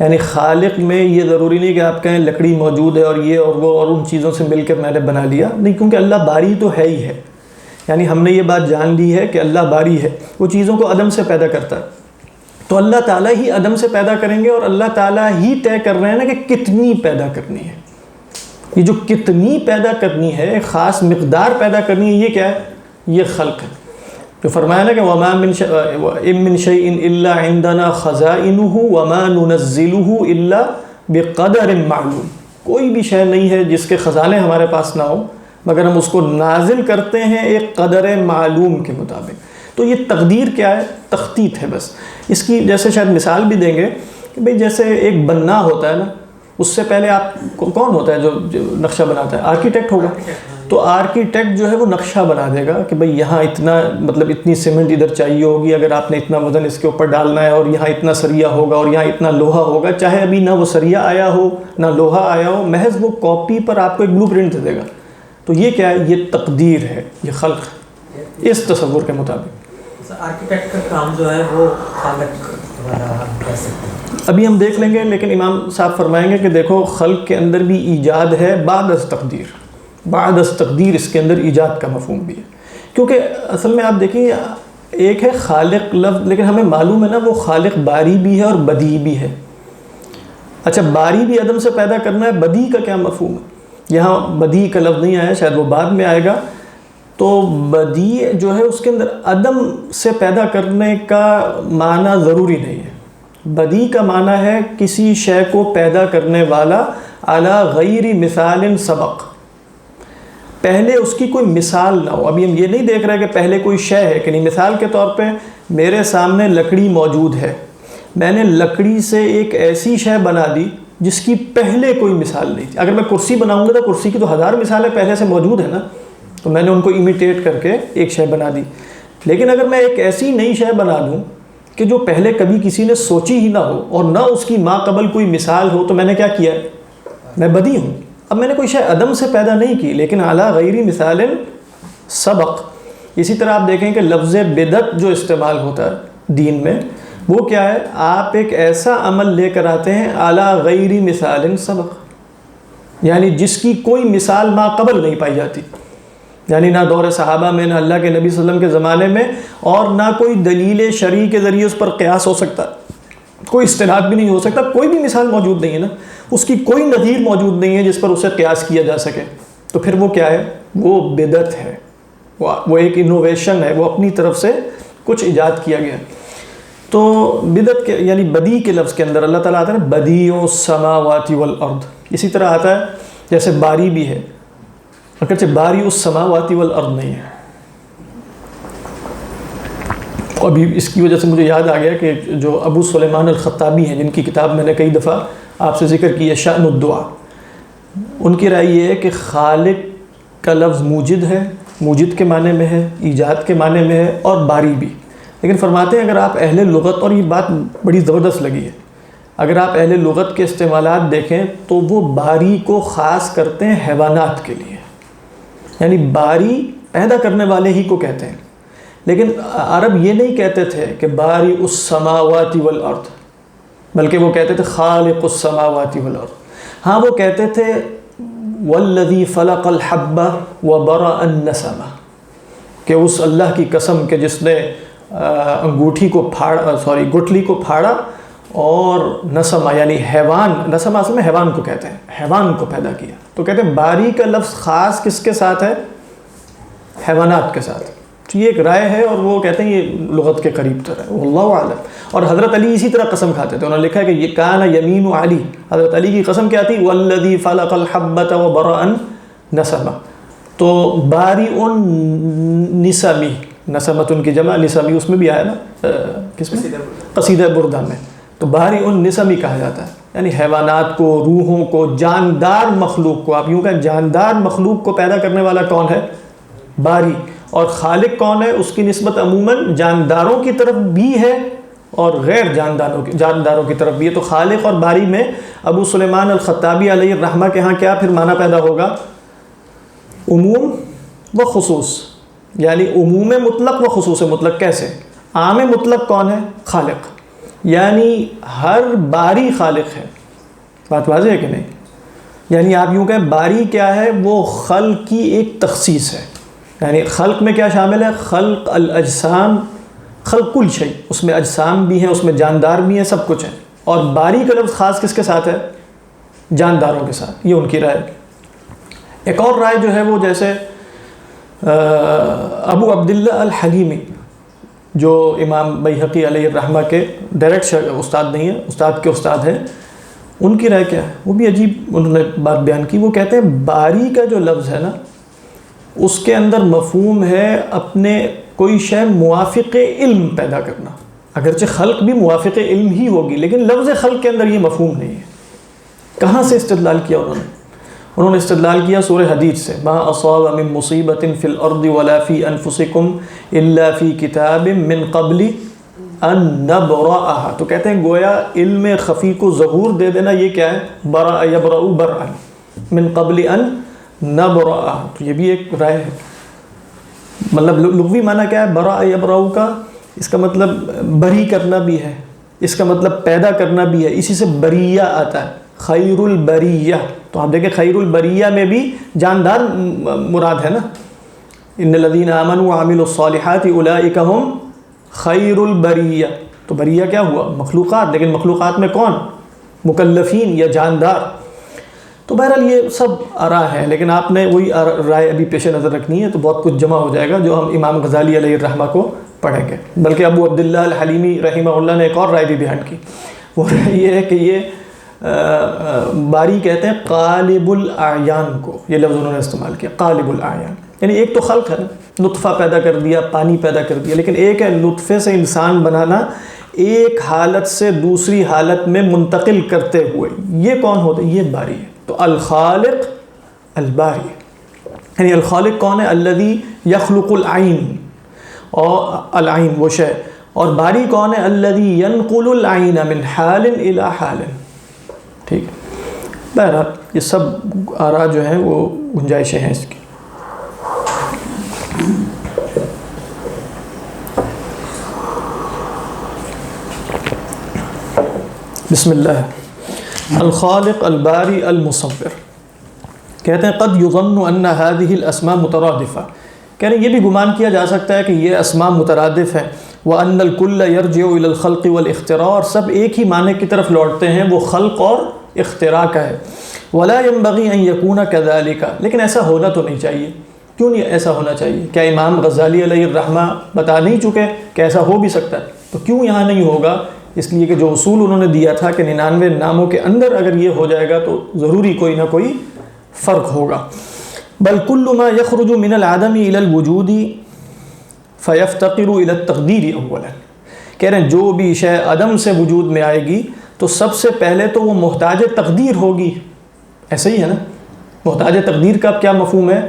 یعنی خالق میں یہ ضروری نہیں کہ آپ کہیں لکڑی موجود ہے اور یہ اور وہ اور ان چیزوں سے مل کر میں نے بنا لیا، نہیں، کیونکہ اللہ باری تو ہے ہی ہے. یعنی ہم نے یہ بات جان لی ہے کہ اللہ باری ہے، وہ چیزوں کو عدم سے پیدا کرتا ہے. تو اللہ تعالیٰ ہی عدم سے پیدا کریں گے اور اللہ تعالیٰ ہی طے کر رہے ہیں نا کہ کتنی پیدا کرنی ہے. یہ جو کتنی پیدا کرنی ہے، خاص مقدار پیدا کرنی ہے، یہ کیا ہے؟ یہ خلق ہے. جو فرمایا نا کہ وَمَا مِن شَيْءٍ إِلَّا عِنْدَنَا خَزَائِنُهُ وَمَا نُنَزِّلُهُ إِلَّا بِقَدَرٍ مَعْلُومٍ. کوئی بھی شے نہیں ہے جس کے خزانے ہمارے پاس نہ ہو مگر ہم اس کو نازل کرتے ہیں ایک قدر معلوم کے مطابق. تو یہ تقدیر کیا ہے؟ تخطیط ہے بس. اس کی جیسے شاید مثال بھی دیں گے کہ بھئی جیسے ایک بننا ہوتا ہے نا، اس سے پہلے آپ کون ہوتا ہے جو نقشہ بناتا ہے؟ آرکیٹیکٹ ہوگا. تو آرکیٹیکٹ جو ہے وہ نقشہ بنا دے گا کہ بھئی یہاں اتنا مطلب اتنی سیمنٹ ادھر چاہیے ہوگی اگر آپ نے اتنا وزن اس کے اوپر ڈالنا ہے، اور یہاں اتنا سریا ہوگا اور یہاں اتنا لوہا ہوگا. چاہے ابھی نہ وہ سریا آیا ہو نہ لوہا آیا ہو، محض وہ کاپی پر آپ کو ایک بلو پرنٹ دے دے گا. تو یہ کیا ہے؟ یہ تقدیر ہے، یہ خلق ہے اس تصور کے مطابق. آرکیٹیکٹ کا کام جو ہے وہ خالق والا کہہ سکتے ہیں. ابھی ہم دیکھ لیں گے، لیکن امام صاحب فرمائیں گے کہ دیکھو خلق کے اندر بھی ایجاد ہے بعد از تقدیر. بعد از تقدیر اس کے اندر ایجاد کا مفہوم بھی ہے. کیونکہ اصل میں آپ دیکھیں ایک ہے خالق لفظ، لیکن ہمیں معلوم ہے نا وہ خالق باری بھی ہے اور بدیع بھی ہے. اچھا باری بھی عدم سے پیدا کرنا ہے، بدیع کا کیا مفہوم ہے؟ یہاں بدیع کا لفظ نہیں آیا، شاید وہ بعد میں آئے گا. تو بدیع جو ہے اس کے اندر عدم سے پیدا کرنے کا معنی ضروری نہیں ہے. بدیع کا معنی ہے کسی شے کو پیدا کرنے والا علی غیر مثال سبق، پہلے اس کی کوئی مثال نہ ہو. ابھی ہم یہ نہیں دیکھ رہے کہ پہلے کوئی شے ہے کہ نہیں. مثال کے طور پہ میرے سامنے لکڑی موجود ہے، میں نے لکڑی سے ایک ایسی شے بنا دی جس کی پہلے کوئی مثال نہیں تھی. اگر میں کرسی بناؤں گا تو کرسی کی تو ہزار مثالیں پہلے سے موجود ہیں نا، تو میں نے ان کو امیٹیٹ کر کے ایک شے بنا دی. لیکن اگر میں ایک ایسی نئی شے بنا دوں کہ جو پہلے کبھی کسی نے سوچی ہی نہ ہو اور نہ اس کی ماں قبل کوئی مثال ہو، تو میں نے کیا کیا ہے؟ میں بدیع ہوں. اب میں نے کوئی شے عدم سے پیدا نہیں کی لیکن اعلیٰ غیری مثال سبق. اسی طرح آپ دیکھیں کہ لفظ بدعت جو استعمال ہوتا ہے دین میں، وہ کیا ہے؟ آپ ایک ایسا عمل لے کر آتے ہیں اعلیٰ غیری مثال سبق، یعنی جس کی کوئی مثال ما قبل نہیں پائی جاتی. یعنی نہ دور صحابہ میں، نہ اللہ کے نبی صلی اللہ علیہ وسلم کے زمانے میں، اور نہ کوئی دلیل شرعی کے ذریعے اس پر قیاس ہو سکتا، کوئی استناد بھی نہیں ہو سکتا، کوئی بھی مثال موجود نہیں ہے نا، اس کی کوئی نظیر موجود نہیں ہے جس پر اسے قیاس کیا جا سکے. تو پھر وہ کیا ہے؟ وہ بدعت ہے، وہ ایک انوویشن ہے، وہ اپنی طرف سے کچھ ایجاد کیا گیا. تو بدعت کے یعنی بدی کے لفظ کے اندر اللہ تعالیٰ آتا ہے نا بدیع السماوات والارض. اسی طرح آتا ہے جیسے باری بھی ہے، اگرچہ باری السماوات والارض نہیں ہے. ابھی اس کی وجہ سے مجھے یاد آ گیا کہ جو ابو سلیمان الخطابی ہیں، جن کی کتاب میں نے کئی دفعہ آپ سے ذکر کی ہے، شأن الدعا، ان کی رائے یہ ہے کہ خالق کا لفظ موجد ہے، موجد کے معنی میں ہے، ایجاد کے معنی میں ہے، اور باری بھی. لیکن فرماتے ہیں اگر آپ اہل لغت، اور یہ بات بڑی زبردست لگی ہے، اگر آپ اہل لغت کے استعمالات دیکھیں تو وہ باری کو خاص کرتے ہیں حیوانات کے لیے، یعنی باری پیدا کرنے والے ہی کو کہتے ہیں. لیکن عرب یہ نہیں کہتے تھے کہ باری السماوات والارض، بلکہ وہ کہتے تھے خالق السماوات والارض. ہاں وہ کہتے تھے والذی فلق الحب وبرأ النسمہ، کہ اس اللہ کی قسم کہ جس نے انگوٹھی کو گٹھلی کو پھاڑا اور نسمہ یعنی حیوان، نسمہ اصل میں حیوان کو کہتے ہیں، حیوان کو پیدا کیا. تو کہتے ہیں باری کا لفظ خاص کس کے ساتھ ہے؟ حیوانات کے ساتھ. تو یہ ایک رائے ہے، اور وہ کہتے ہیں یہ لغت کے قریب تر ہے، واللہ اعلم. اور حضرت علی اسی طرح قسم کھاتے تھے، انہوں نے لکھا ہے کہ یہ کان یمین علی، حضرت علی کی قسم کیا تھی؟ والذی فلق الحبۃ وبرأ النسمہ. تو باری نسمی، نسمۃ کی جمع نسمی، اس میں بھی آیا نا کس میں؟ قصیدہ بردہ میں. تو باری نسمی کہا جاتا ہے، یعنی حیوانات کو، روحوں کو، جاندار مخلوق کو. آپ یوں کہیں جاندار مخلوق کو پیدا کرنے والا کون ہے؟ باری. اور خالق کون ہے؟ اس کی نسبت عموماً جانداروں کی طرف بھی ہے اور غیر جانداروں کی طرف بھی ہے. تو خالق اور باری میں ابو سلیمان الخطابی علیہ الرحمہ کے ہاں کیا پھر معنی پیدا ہوگا؟ عموم و خصوص، یعنی عموم مطلق و خصوص مطلق. کیسے؟ عام مطلق کون ہے؟ خالق، یعنی ہر باری خالق ہے. بات واضح ہے کہ نہیں؟ یعنی آپ یوں کہیں باری کیا ہے؟ وہ خلق کی ایک تخصیص ہے. یعنی خلق میں کیا شامل ہے؟ خلق الاجسام، خلق کل شیء، اس میں اجسام بھی ہیں، اس میں جاندار بھی ہیں، سب کچھ ہے. اور باری کا لفظ خاص کس کے ساتھ ہے؟ جانداروں کے ساتھ. یہ ان کی رائے. ایک اور رائے جو ہے وہ جیسے ابو عبداللہ الحلیمی، جو امام بیہقی علیہ الرحمہ کے ڈائریکٹ استاد نہیں ہیں، استاد کے استاد ہیں، ان کی رائے کیا ہے؟ وہ بھی عجیب انہوں نے بات بیان کی. وہ کہتے ہیں باری کا جو لفظ ہے نا، اس کے اندر مفہوم ہے اپنے کوئی شے موافق علم پیدا کرنا. اگرچہ خلق بھی موافق علم ہی ہوگی، لیکن لفظ خلق کے اندر یہ مفہوم نہیں ہے. کہاں سے استدلال کیا انہوں نے استدلال کیا سورہ حدید سے، ما اصاب من مصیبت فی الارض ولا فی انفسکم الا فی کتاب من قبل ان نبرأها. تو کہتے ہیں گویا علم خفی کو ظہور دے دینا یہ کیا ہے؟ برأ یبرأ برأ من قبل ان نبرأ. تو یہ بھی ایک رائے ہے. مطلب لغوی معنی کیا ہے برأ یبرأ کا؟ اس کا مطلب بری کرنا بھی ہے، اس کا مطلب پیدا کرنا بھی ہے. اسی سے بریہ آتا ہے، خیر البریہ. تو آپ دیکھیں خیر البریہ میں بھی جاندار مراد ہے نا. ان الذین آمنوا وعملوا الصالحات اولئک هم خیر البریہ. تو بریہ کیا ہوا؟ مخلوقات. لیکن مخلوقات میں کون؟ مکلفین یا جاندار. تو بہرحال یہ سب آراء ہے، لیکن آپ نے وہی رائے ابھی پیش نظر رکھنی ہے. تو بہت کچھ جمع ہو جائے گا جو ہم امام غزالی علیہ الرحمہ کو پڑھیں گے. بلکہ ابو عبداللہ الحلیمی رحمہ اللہ نے ایک اور رائے بھی بیان کی. وہ رائے یہ ہے کہ یہ باری کہتے ہیں قالب الاعیان کو. یہ لفظ انہوں نے استعمال کیا، قالب الاعیان. یعنی ایک تو خلق ہے، نطفہ پیدا کر دیا، پانی پیدا کر دیا، لیکن ایک ہے نطفے سے انسان بنانا، ایک حالت سے دوسری حالت میں منتقل کرتے ہوئے. یہ کون ہوتا ہے؟ یہ باری ہے. تو الخالق الباری، یعنی الخالق کون ہے؟ الذی یخلق العین، اور العین وہ شے. اور باری کون ہے؟ الذی ینقل العین من حال الی حال. ٹھیک ہے. بہرحال یہ سب آراء جو ہیں وہ گنجائشیں ہیں اس کی. بسم اللہ. الخالق الباری المصور. کہتے ہیں قد یظن ان هذه الاسماء مترادفہ، کہہ رہے ہیں یہ بھی گمان کیا جا سکتا ہے کہ یہ اسماء مترادف ہیں، وان الكل يرجع الى الخلق والاختراع، اور سب ایک ہی معنی کی طرف لوٹتے ہیں، وہ خلق اور اختراع کا ہے، ولا ينبغي ان يكون كذلك، لیکن ایسا ہونا تو نہیں چاہیے۔ کیوں نہیں ایسا ہونا چاہیے؟ کیا امام غزالی علیہ الرحمہ بتا نہیں چکے کہ ایسا ہو بھی سکتا ہے؟ تو کیوں یہاں نہیں ہوگا؟ اس لیے کہ جو اصول انہوں نے دیا تھا کہ 99 ناموں کے اندر اگر یہ ہو جائے گا تو ضروری کوئی نہ کوئی فرق ہوگا۔ بل کل ما یخرج من العدم الى الوجود فیفتقر الى التقدیر اولا، کہہ رہے ہیں جو بھی شے عدم سے وجود میں آئے گی تو سب سے پہلے تو وہ محتاج تقدیر ہوگی۔ ایسا ہی ہے نا؟ محتاج تقدیر کا کیا مفہوم ہے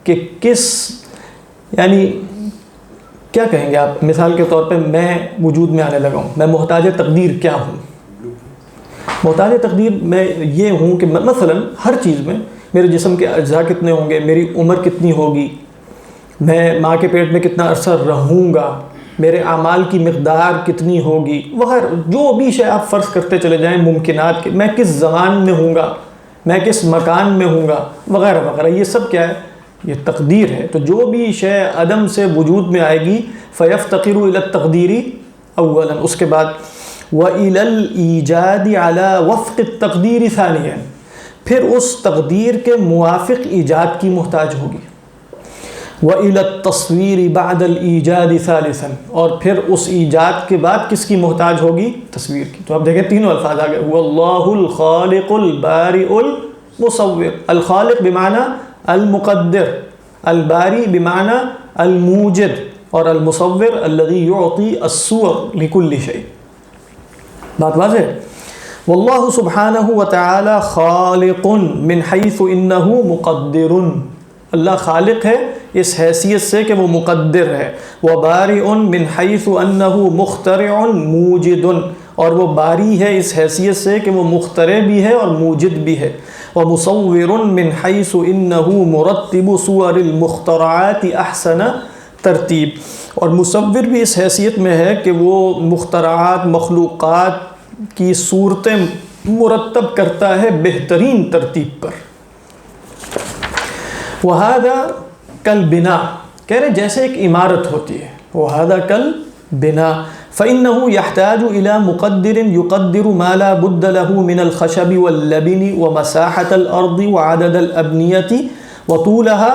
کہ کس، یعنی کیا کہیں گے آپ؟ مثال کے طور پہ میں وجود میں آنے لگا ہوں، میں محتاج تقدیر کیا ہوں؟ محتاج تقدیر میں یہ ہوں کہ مثلا ہر چیز میں میرے جسم کے اجزاء کتنے ہوں گے، میری عمر کتنی ہوگی، میں ماں کے پیٹ میں کتنا عرصہ رہوں گا، میرے اعمال کی مقدار کتنی ہوگی، وغیرہ جو بھی شے آپ فرض کرتے چلے جائیں ممکنات کے، میں کس زمان میں ہوں گا، میں کس مکان میں ہوں گا، وغیرہ وغیرہ، یہ سب کیا ہے؟ یہ تقدیر ہے۔ تو جو بھی شے عدم سے وجود میں آئے گی فیفتقر الی التقدیر اولا، اس کے بعد وَإِلَى الْإِيجَادِ عَلَى وَفْقِ التَّقْدِيرِ ثَانِيًا، پھر اس تقدیر کے موافق ایجاد کی محتاج ہوگی، وَإِلَى التَّصْوِيرِ بَعْدَ الْإِيجَادِ ثَالِثًا، اور پھر اس ایجاد کے بعد کس کی محتاج ہوگی؟ تصویر کی۔ تو اب دیکھیں تینوں الفاظ آگئے، وَاللَّهُ الْخَالِقُ الْبَارِئُ الْمُصَوِّرُ، الخالق بمعنی المقدر، الباری بمعنی الموجد، اور المصور الذي يعطي الصور لكل شيء۔ بات واضح؟ واللہ سبحانہ وتعالی خالق من حیث انہ مقدر، اللہ خالق ہے اس حیثیت سے کہ وہ مقدر ہے، وبارئ من حیث انہ مخترع موجد، اور وہ باری ہے اس حیثیت سے کہ وہ مخترع بھی ہے اور موجد بھی ہے، ومصور من حیث انہ مرتب صور المخترعات احسن ترتیب، اور مصور بھی اس حیثیت میں ہے کہ وہ مخترعات مخلوقات کی صورتیں مرتب کرتا ہے بہترین ترتیب پر۔ وَهَذَا كَالْبِنَاء، کہہ رہے جیسے ایک عمارت ہوتی ہے، وَهَذَا كَالْبِنَاء فَإِنَّهُ يَحْتَاجُ إِلَى مُقَدِّرٍ يُقَدِّرُ مَا لَا بُدَّ لَهُ مِنَ الْخَشَبِ وَاللَّبِنِ وَمَسَاحَةَ الْأَرْضِ وَعَدَدَ الْأَبْنِيَةِ وَطُولَهَا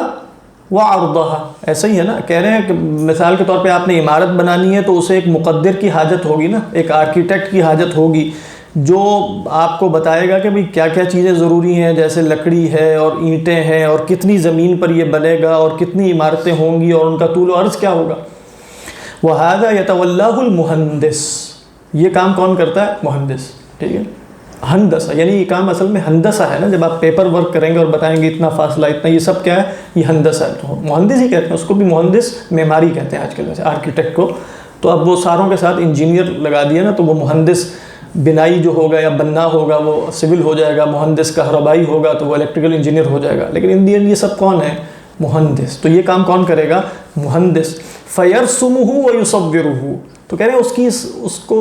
وَعَرْضَهَا، ایسا ہی ہے نا؟ کہہ رہے ہیں کہ مثال کے طور پہ آپ نے عمارت بنانی ہے تو اسے ایک مقدر کی حاجت ہوگی نا، ایک آرکیٹیکٹ کی حاجت ہوگی جو آپ کو بتائے گا کہ بھئی کیا کیا چیزیں ضروری ہیں، جیسے لکڑی ہے اور اینٹیں ہیں اور کتنی زمین پر یہ بنے گا اور کتنی عمارتیں ہوں گی اور ان کا طول و عرض کیا ہوگا۔ وَهَذَا يَتَوَلَّاهُ الْمُهَندِسُ، یہ کام کون کرتا ہے؟ مہندس، ٹھیک ہے؟ ہندسہ، یعنی یہ کام اصل میں ہندسہ ہے نا، جب آپ پیپر ورک کریں گے اور بتائیں گے اتنا فاصلہ اتنا، یہ سب کیا ہے؟ یہ ہندسہ ہے۔ تو مہندس ہی کہتے ہیں اس کو، بھی مہندس معماری کہتے ہیں آج کل، جیسے آرکیٹیکٹ کو، تو اب وہ ساروں کے ساتھ انجینئر لگا دیا نا، تو وہ مہندس بنائی جو ہوگا یا بننا ہوگا وہ سول ہو جائے گا، مہندس کہربائی ہوگا تو وہ الیکٹریکل انجینئر ہو جائے گا، لیکن ان دی اینڈ یہ سب کون ہے؟ مہندس۔ تو یہ کام کون کرے گا؟ مہندس۔ فَيَرْسُمُهُ وَيُصَوِّرُهُ، تو کہہ رہے ہیں اس کو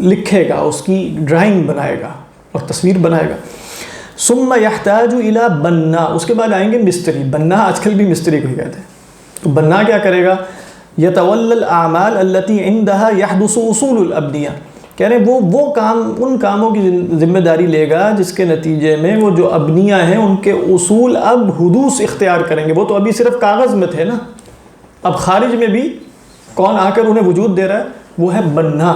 لکھے گا، اس کی ڈرائنگ بنائے گا اور تصویر بنائے گا۔ ثُمَّ يَحْتَاجُ إِلَى بَنَّا، اس کے بعد آئیں گے مستری۔ بنّا آج کل بھی مستری کو ہی کہتے ہیں۔ تو بنّا کیا کرے گا؟ يَتَوَلَّى الْأَعْمَالَ الَّتِي عِنْدَهَا يَحْدُثُ أُصُولُ الْأَبْنِيَّةِ، کہہ رہے ہیں وہ کام، ان کاموں کی ذمہ داری لے گا جس کے نتیجے میں وہ جو ابنیہ ہیں ان کے اصول اب حدوث اختیار کریں گے۔ وہ تو ابھی صرف کاغذ میں تھے نا، اب خارج میں بھی کون آ کر انہیں وجود دے رہا ہے؟ وہ ہے بننا۔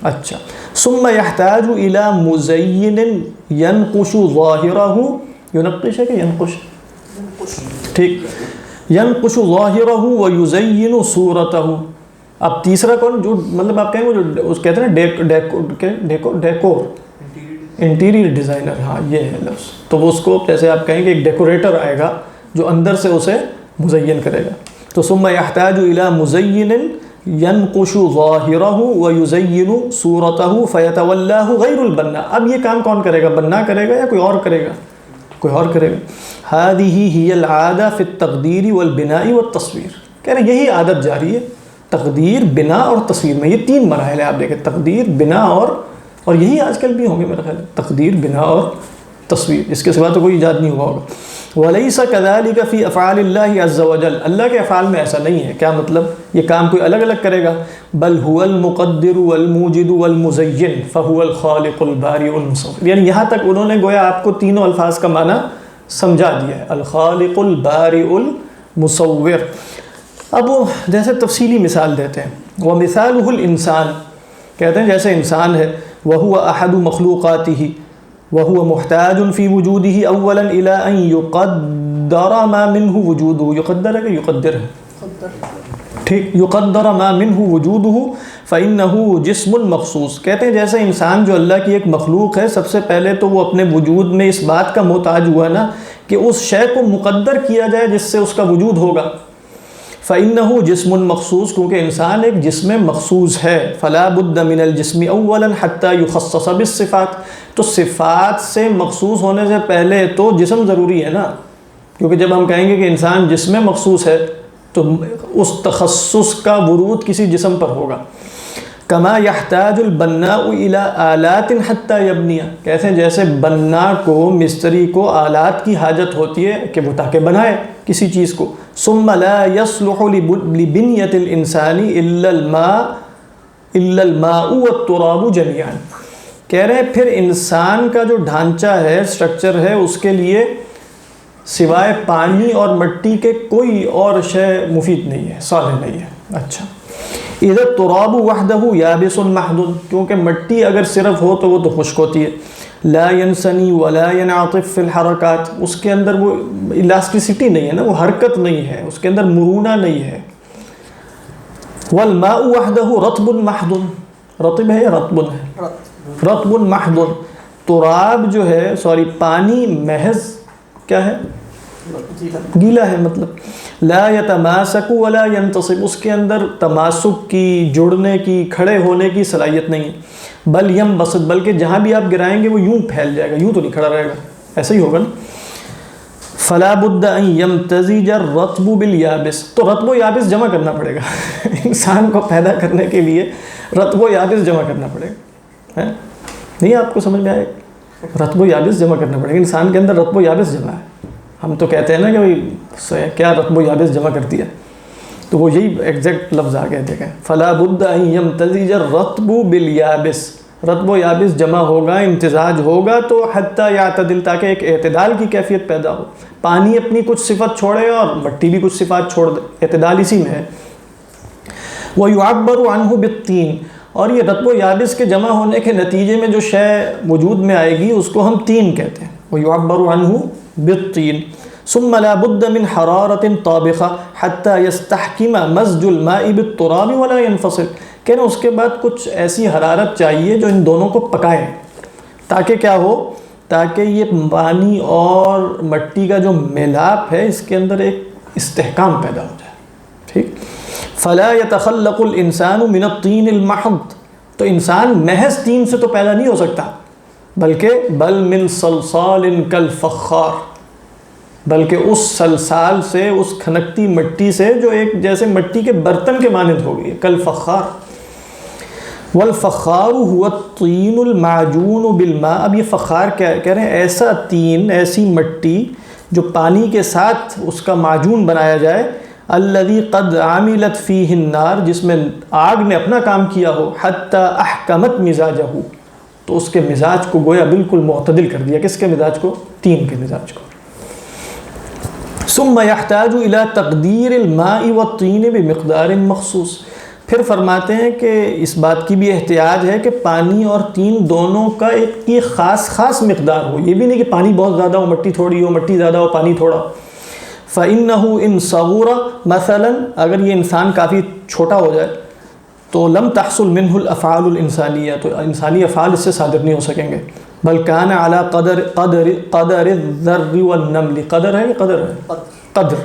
اچھا، ثم يحتاج الى مزین ينقش ظاہرہ، ينقش ہے کہ ینقش؟ ٹھیک، ينقش ظاہرہ ويزین صورتہ۔ اب تیسرا کون؟ جو مطلب آپ کہیں وہ جو اس کہتے ہیں ڈیکور، انٹیریئر ڈیزائنر، ہاں یہ ہے لفظ۔ تو وہ اس کو جیسے آپ کہیں کہ ایک ڈیکوریٹر آئے گا جو اندر سے اسے مزین کرے گا۔ تو ثم يحتاج الى مزین ینقش ظاہرہ ویزین صورتہ فیتولاہ غیر البنا، اب یہ کام کون کرے گا؟ بننا کرے گا یا کوئی اور کرے گا؟ کوئی اور کرے گا۔ هذه هي العادہ فی التقدیر والبناء والتصویر، کہہ رہے یہی عادت جاری ہے تقدیر، بنا اور تصویر میں، یہ تین مراحل ہیں آپ دیکھیں، تقدیر، بنا اور یہی آج کل بھی ہوں گے میرا خیال ہے، تقدیر، بنا اور تصویر، اس کے سوا تو کوئی ایجاد نہیں ہوا ہوگا۔ وَلَيْسَ كَذَلِكَ فِي أَفْعَالِ اللَّهِ عَزَّ وَجَلَّ، اللہ کے افعال میں ایسا نہیں ہے۔ کیا مطلب؟ یہ کام کوئی الگ الگ کرے گا؟ بل هو المقدر والموجد والمزین فهو الخالق البارئ المصور، یعنی یہاں تک انہوں نے گویا آپ کو تینوں الفاظ کا معنی سمجھا دیا ہے، الخالق البارئ المصور۔ اب وہ جیسے تفصیلی مثال دیتے ہیں، وَمِثَالُهُ الْإِنسان، کہتے ہیں جیسے انسان ہے، وَهُوَ أَحَدُ مَخْلُوقَاتِهِ وَهُوَ مُحْتَاجٌ فِي وُجُودِهِ أَوَّلًا إِلَىٰ أَن يُقَدَّرَ مَا مِنْهُ وُجُودُهُ، يقدر ہے کہ يقدر ہے؟ ٹھیک، يقدر ما منه وجوده فإنه جسم مخصوص، کہتے ہیں جیسے انسان جو اللہ کی ایک مخلوق ہے، سب سے پہلے تو وہ اپنے وجود میں اس بات کا محتاج ہوا نا کہ اس شے کو مقدر کیا جائے جس سے اس کا وجود ہوگا۔ فإنه جسم مخصوص، کیونکہ انسان ایک جسم مخصوص ہے۔ فلا بد من الجسم اولا حتى يخصص بالصفات، تو صفات سے مخصوص ہونے سے پہلے تو جسم ضروری ہے نا، کیونکہ جب ہم کہیں گے کہ انسان جسم مخصوص ہے تو اس تخصص کا ورود کسی جسم پر ہوگا۔ کما يحتاج البناء الى آلات حتى يبني، کہتے ہیں جیسے بنا کو، مستری کو آلات کی حاجت ہوتی ہے کہ وہ تاکہ بنائے کسی چیز کو۔ ثم لا يصلح لبنية الانسان الا الماء والتراب جميعا، کہہ رہے ہیں پھر انسان کا جو ڈھانچہ ہے، اسٹرکچر ہے، اس کے لیے سوائے پانی اور مٹی کے کوئی اور شے مفید نہیں ہے، صالح نہیں ہے۔ اچھا، اذا التراب وحده یابس محض، کیونکہ مٹی اگر صرف ہو تو وہ تو خشک ہوتی ہے۔ لا ينسنی ولا ينعطف في الحرکات، اس کے اندر وہ الاسٹیسٹی نہیں ہے نا، وہ حرکت نہیں ہے، اس کے اندر مرونہ نہیں ہے۔ والماء وحده رطب محض، رطب ہے یا رطب ہے؟ رطب محض۔ تراب جو ہے، پانی محض کیا ہے؟ گیلا ہے، مطلب لا یتماسک ولا ینتصب، اس کے اندر تماسک کی، جڑنے کی، کھڑے ہونے کی صلاحیت نہیں ہے۔ بل ینبسط، بلکہ جہاں بھی آپ گرائیں گے وہ یوں پھیل جائے گا، یوں تو نہیں کھڑا رہے گا، ایسا ہی ہوگا نا۔ فلا بد ان یمتزج الرطب بالیابس، تو رطب و یابس جمع کرنا پڑے گا انسان کو پیدا کرنے کے لیے رطب و یابس جمع کرنا پڑے گا۔ نہیں آپ کو سمجھ میں آئے؟ رطب و یابس جمع کرنا پڑے گا، انسان کے اندر رطب و یابس جمع ہے۔ ہم تو کہتے ہیں نا کہ بھائی کیا رطب و یابس جمع کر دیا، تو وہ یہی ایگزیکٹ لفظ آ گئے، دیکھیں فلا بد ان یمتزج الرطب بالیابس، رطب و یابس جمع ہوگا، امتزاج ہوگا تو حتی یعتدل، تاکہ ایک اعتدال کی کیفیت پیدا ہو، پانی اپنی کچھ صفت چھوڑے اور مٹی بھی کچھ صفات چھوڑ دے، اعتدال اسی میں ہے۔ وَيُعَبَّرُ عَنْهُ بِالطِّينِ، اور یہ رطب و یابس کے جمع ہونے کے نتیجے میں جو شے وجود میں آئے گی اس کو ہم تین کہتے ہیں۔ وَيُعَبَّرُ عَنْهُ بِالطِّينِ ثُمَّ لَا بُدَّ مِنْ حَرَارَةٍ طَابِخَةٍ حَتَّى يَسْتَحْكِمَ مَزْجُ الْمَاءِ بِالتُّرَابِ وَلَا يَنْفَصِلْ، کہنا اس کے بعد کچھ ایسی حرارت چاہیے جو ان دونوں کو پکائے، تاکہ کیا ہو، تاکہ یہ پانی اور مٹی کا جو میلاپ ہے اس کے اندر ایک استحکام پیدا ہو جائے۔ ٹھیک، فلا يتخلق الانسان من الطین المحض، تو انسان محض طین سے تو پیدا نہیں ہو سکتا، بلکہ بل من صلصال کالفخار، بلکہ اس صلصال سے، اس کھنکتی مٹی سے جو ایک جیسے مٹی کے برتن کے مانند ہو گئی، کالفخار۔ والفخار هو الطین المعجون بالماء، اب یہ فخار کیا کہہ رہے ہیں؟ ایسا طین، ایسی مٹی جو پانی کے ساتھ اس کا معجون بنایا جائے، الذی قد عملت فیہ النار، جس میں آگ نے اپنا کام کیا ہو، حتی احکمت مزاجہ، تو اس کے مزاج کو گویا بالکل معتدل کر دیا۔ کس کے مزاج کو؟ طین کے مزاج کو۔ ثم يحتاج الى تقدیر الماء والطین بمقدار مخصوص، پھر فرماتے ہیں کہ اس بات کی بھی احتیاج ہے کہ پانی اور طین دونوں کا ایک خاص مقدار ہو، یہ بھی نہیں کہ پانی بہت زیادہ ہو مٹی تھوڑی ہو، مٹی زیادہ ہو پانی تھوڑا ہو۔ فَإِنَّهُ إِن صَغُرَ، مثلاً اگر یہ انسان کافی چھوٹا ہو جائے تو لم تحصل منه الافعال الانسانیہ، تو انسانی افعال اس سے صادر نہیں ہو سکیں گے۔ بل كان على قدر الذر والنمل، قدر ہے قدر ہے قدر،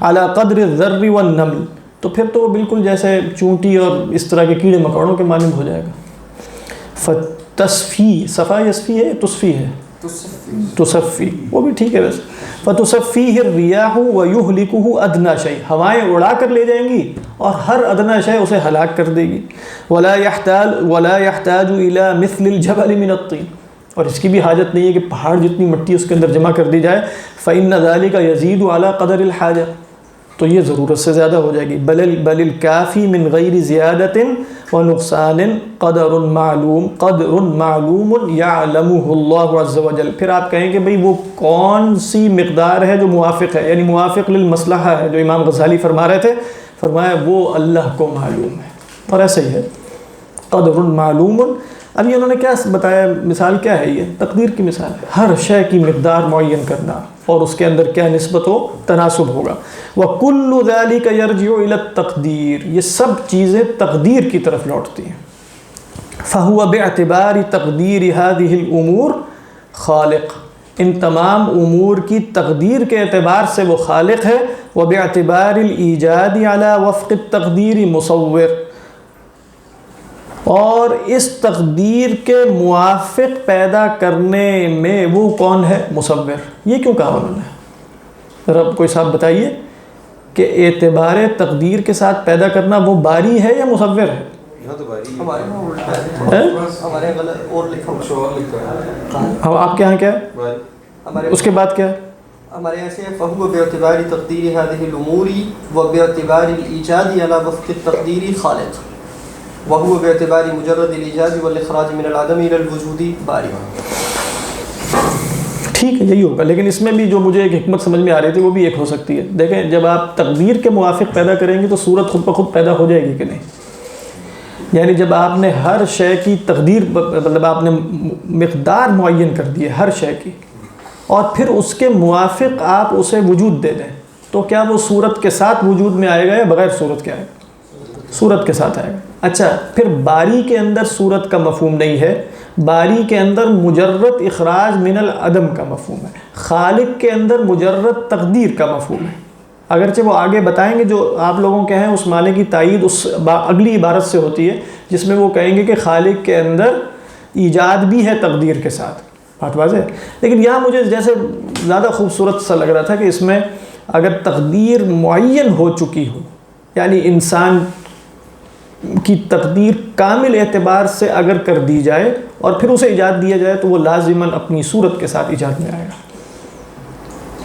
على قدر الذر والنمل، تو پھر تو وہ بالکل جیسے چونٹی اور اس طرح کے کیڑے مکوڑوں کے مانند ہو جائے گا۔ فتصفی، صفا یصفی ہے، تصفی ہے، تصفی، وہ بھی ٹھیک ہے ویسے۔ فتصفیہ الریاح ویہلکہ ادنی شیء، ہوائیں اڑا کر لے جائیں گی اور ہر ادنی شیء اسے ہلاک کر دے گی۔ ولا يحتاج الى مثل الجبل من الطین، اور اس کی بھی حاجت نہیں ہے کہ پہاڑ جتنی مٹی اس کے اندر جمع کر دی جائے. فَإِنَّ ذَلِكَ يَزِيدُ عَلَى قَدْرِ الْحَاجَةِ, تو یہ ضرورت سے زیادہ ہو جائے گی. بل الکافی من غیر زیادت و نقصان قدر معلوم یعلمہ اللہ عز وجل. پھر آپ کہیں کہ بھئی وہ کون سی مقدار ہے جو موافق ہے, یعنی موافق للمصلحہ ہے, جو امام غزالی فرما رہے تھے. فرمایا وہ اللہ کو معلوم ہے, اور ایسے ہی ہے قدر معلوم. اب یہ انہوں نے کیا بتایا, مثال کیا ہے, یہ تقدیر کی مثال ہے. ہر شے کی مقدار معین کرنا اور اس کے اندر کیا نسبت و تناسب ہوگا. وَكُلُّ ذَلِكَ يَرْجِعُ إِلَى التَّقْدِيرِ, یہ سب چیزیں تقدیر کی طرف لوٹتی ہیں. فَهُوَ بِاعْتِبَارِ تَقْدِيرِ هَذِهِ الْأُمُورِ خالق, ان تمام امور کی تقدیر کے اعتبار سے وہ خالق ہے. وَبِاعْتِبَارِ الْإِيجَادِ عَلَى وَفْقِ التَّقْدِيرِ مُصَوِّرٌ, اور اس تقدیر کے موافق پیدا کرنے میں وہ کون ہے, مصور. یہ کیوں کہا انہوں نے, ذرا کوئی صاحب بتائیے کہ اعتبار تقدیر کے ساتھ پیدا کرنا وہ باری ہے یا مصور ہے؟ یہاں تو باری ہمارے غلط اور لکھا. آپ کے ہاں کیا ہے, اس کے بعد کیا ہے؟ ہمارے ایسے ہیں فَهُوَ بِاعْتِبَارِ تَقْدِيرِ هَذِهِ الْأُمُورِ وَبِاعْتِبَارِ الْإِيجَادِ عَلَى وَفْقِ التَّقْدِيرِ خَالِقٌ وَهُوَ بِاعْتِبَارِ مُجَرَّدِ الْإِيجَادِ وَالْإِخْرَاجِ مِنَ الْعَدَمِ إِلَى الْوُجُودِ بَارِئٌ. ٹھیک ہے, یہی ہوگا. لیکن اس میں بھی جو مجھے ایک حکمت سمجھ میں آ رہی تھی وہ بھی ایک ہو سکتی ہے. دیکھیں, جب آپ تقدیر کے موافق پیدا کریں گے تو صورت خود بخود پیدا ہو جائے گی کہ نہیں. یعنی جب آپ نے ہر شے کی تقدیر, مطلب آپ نے مقدار معین کر دی ہے ہر شے کی, اور پھر اس کے موافق آپ اسے وجود دے دیں, تو کیا وہ صورت کے ساتھ وجود میں آئے گا یا بغیر صورت کے آئے گا؟ صورت کے ساتھ آئے گا. اچھا, پھر باری کے اندر صورت کا مفہوم نہیں ہے, باری کے اندر مجرد اخراج من العدم کا مفہوم ہے. خالق کے اندر مجرد تقدیر کا مفہوم ہے. اگرچہ وہ آگے بتائیں گے, جو آپ لوگوں کے ہیں اس معنی کی تائید اس اگلی عبارت سے ہوتی ہے جس میں وہ کہیں گے کہ خالق کے اندر ایجاد بھی ہے تقدیر کے ساتھ. بات واضح ہے. لیکن یہاں مجھے جیسے زیادہ خوبصورت سا لگ رہا تھا کہ اس میں اگر تقدیر معین ہو چکی ہو, یعنی انسان کی تقدیر کامل اعتبار سے اگر کر دی جائے اور پھر اسے ایجاد دیا جائے تو وہ لازماً اپنی صورت کے ساتھ ایجاد میں آئے گا.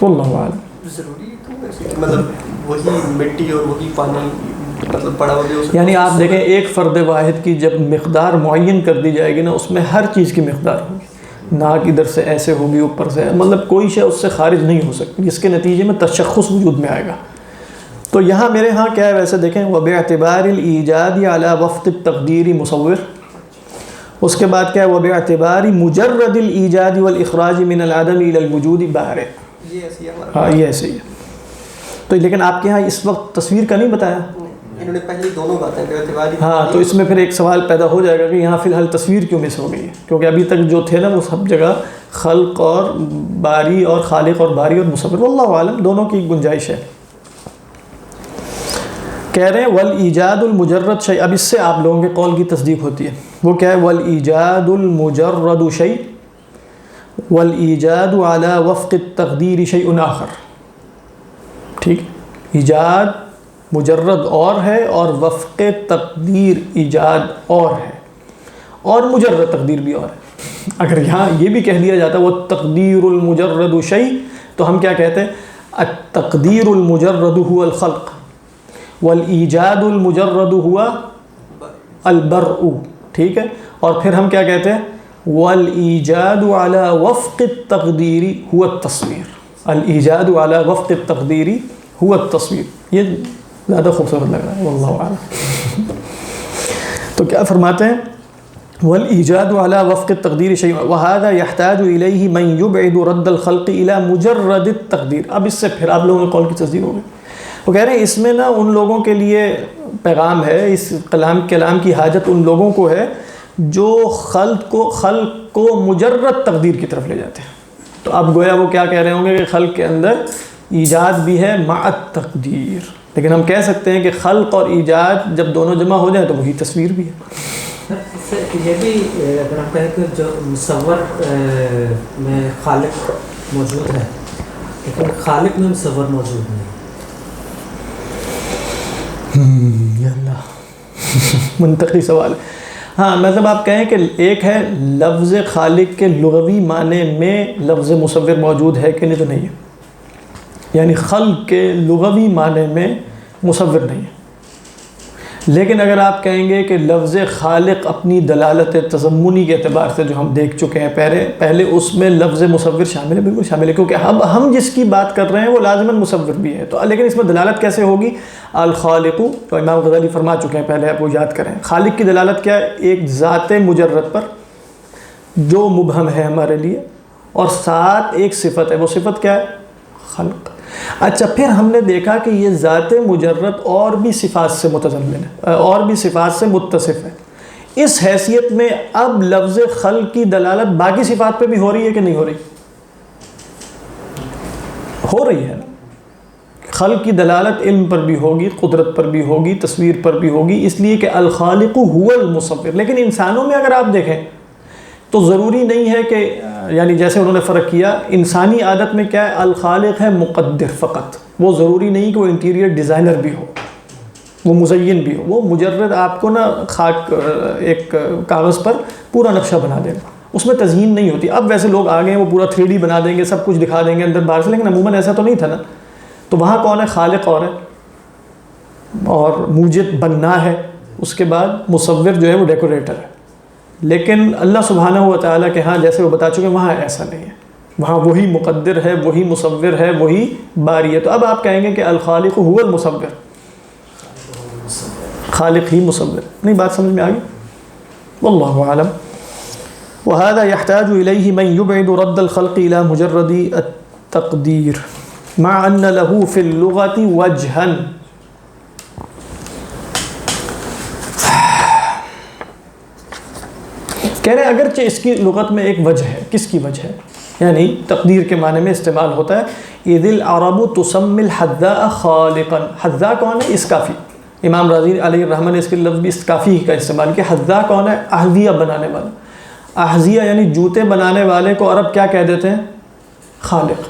واللہ اعلم. ضروری تو مطلب وہی مٹی اور وہی پانی مطلب پڑا ہوا, یعنی آپ دیکھیں ایک فرد واحد کی جب مقدار معین کر دی جائے گی نا, اس میں ہر چیز کی مقدار ہوگی. ناک ادھر سے ایسے ہوگی, اوپر سے, مطلب کوئی شے اس سے خارج نہیں ہو سکتی, جس کے نتیجے میں تشخص وجود میں آئے گا. تو یہاں میرے ہاں کیا ہے ویسے دیکھیں, وَبِاعْتِبَارِ الْإِيجَادِ عَلَى وَفْقِ التَّقْدِيرِ مُصَوِّرٌ. اس کے بعد کیا ہے, وَبِاعْتِبَارِ مُجَرَّدِ الْإِيجَادِ وَالْإِخْرَاجِ مِنَ الْعَدَمِ إِلَى الْوُجُودِ بَارِئٌ. یہ ایسی ہے ہاں, یہ ایسے ہی ہے. تو لیکن آپ کے ہاں اس وقت تصویر کا نہیں بتایا, انہوں نے پہلے دونوں باتیں بے. ہاں, تو اس میں پھر ایک سوال پیدا ہو جائے گا کہ یہاں فی الحال تصویر کیوں مس ہو گئی ہے, کیونکہ ابھی تک جو تھے نا وہ سب جگہ خلق اور باری اور خالق اور باری اور مصور. واللہ عالم, دونوں کی گنجائش ہے. کہہ رہے ہیں والایجاد المجرد شیء. اب اس سے آپ لوگوں کے قول کی تصدیق ہوتی ہے. وہ کیا ہے, والایجاد المجرد شیء والایجاد علی وفق التقدیر شیء آخر. ٹھیک, ایجاد مجرد اور ہے اور وفق تقدیر ایجاد اور ہے, اور مجرد تقدیر بھی اور ہے. اگر یہاں یہ بھی کہہ دیا جاتا ہے وہ تقدیر المجرد شیء, تو ہم کیا کہتے ہیں, التقدیر المجرد هو الخلق والایجاد المجرد هو البرء. ٹھیک ہے, اور پھر ہم کیا کہتے ہیں, والایجاد علی وفق التقدیر هو التصویر. الایجاد علی وفق التقدیر هو التصویر. یہ زیادہ خوبصورت لگ رہا ہے, واللہ اعلم. تو کیا فرماتے ہیں, والایجاد علی وفق التقدیر شیء وهذا يحتاج الیہ من یبعد رد الخلق الی مجرد التقدیر. اب اس سے پھر آپ لوگوں کے قول کی تصدیق ہو گئی. وہ کہہ رہے ہیں اس میں نا ان لوگوں کے لیے پیغام ہے, اس کلام کی حاجت ان لوگوں کو ہے جو خلق کو مجرد تقدیر کی طرف لے جاتے ہیں. تو اب گویا وہ کیا کہہ رہے ہوں گے کہ خلق کے اندر ایجاد بھی ہے مع التقدیر, لیکن ہم کہہ سکتے ہیں کہ خلق اور ایجاد جب دونوں جمع ہو جائیں تو وہی تصویر بھی ہے. یہ بھی اگر ہم کہیں کہ جو مصور میں خالق موجود ہے لیکن خالق میں مصور موجود نہیں. یا اللہ منطقی سوال ہے. ہاں مطلب آپ کہیں کہ ایک ہے لفظ خالق کے لغوی معنی میں لفظ مصور موجود ہے کہ نہیں، تو نہیں ہے، یعنی خلق کے لغوی معنی میں مصور نہیں ہے. لیکن اگر آپ کہیں گے کہ لفظ خالق اپنی دلالت تضمنی کے اعتبار سے جو ہم دیکھ چکے ہیں پہلے اس میں لفظ مصور شامل ہے، بالکل شامل ہے، کیونکہ اب ہم جس کی بات کر رہے ہیں وہ لازماً مصور بھی ہے. تو لیکن اس میں دلالت کیسے ہوگی؟ الخالق، تو امام غزالی فرما چکے ہیں پہلے، آپ وہ یاد کریں. خالق کی دلالت کیا ہے؟ ایک ذات مجرد پر جو مبہم ہے ہمارے لیے، اور ساتھ ایک صفت ہے، وہ صفت کیا ہے؟ خلق. اچھا، پھر ہم نے دیکھا کہ یہ ذات مجرد اور بھی صفات سے متضمن ہے، اور بھی صفات سے متصف ہے. اس حیثیت میں اب لفظ خلق کی دلالت باقی صفات پہ بھی ہو رہی ہے کہ نہیں ہو رہی؟ ہو رہی ہے نا. خلق کی دلالت علم پر بھی ہوگی، قدرت پر بھی ہوگی، تصویر پر بھی ہوگی، اس لیے کہ الخالق هو المصور. لیکن انسانوں میں اگر آپ دیکھیں تو ضروری نہیں ہے کہ، یعنی جیسے انہوں نے فرق کیا، انسانی عادت میں کیا ہے؟ الخالق ہے مقدر فقط، وہ ضروری نہیں کہ وہ انٹیریئر ڈیزائنر بھی ہو، وہ مزین بھی ہو. وہ مجرد آپ کو نا خاک ایک کاغذ پر پورا نقشہ بنا دے گا، اس میں تزئین نہیں ہوتی. اب ویسے لوگ آ گئے ہیں، وہ پورا 3D بنا دیں گے، سب کچھ دکھا دیں گے اندر باہر سے، لیکن عموماً ایسا تو نہیں تھا نا. تو وہاں کون ہے؟ خالق اور ہے، اور موجد بننا ہے، اس کے بعد مصور جو ہے وہ ڈیکوریٹر ہے. لیکن اللہ سبحانہ و تعالیٰ کے ہاں جیسے وہ بتا چکے وہاں ایسا نہیں ہے، وہاں وہی مقدر ہے، وہی مصور ہے، وہی باری ہے. تو اب آپ کہیں گے کہ الخالق هو المصور، خالق ہی مصور. نہیں بات سمجھ میں آ گئی؟ واللہ اعلم. وهذا يحتاج إليه من يبعد رد الخلق إلى مجرد التقدير مع أن له في اللغة وجها. کہہ رہے ہیں اگرچہ اس کی لغت میں ایک وجہ ہے. کس کی وجہ ہے؟ یعنی تقدیر کے معنی میں استعمال ہوتا ہے. اذ العرب تسمي الحذاء خالقا. حذاء کون ہے؟ اسکافی. امام رازی علیہ الرحمہ نے اس کے لفظ بھی اسکافی کا استعمال کیا. حذاء کون ہے؟ احذیہ بنانے والا. احذیہ یعنی جوتے بنانے والے کو عرب کیا کہہ دیتے ہیں؟ خالق.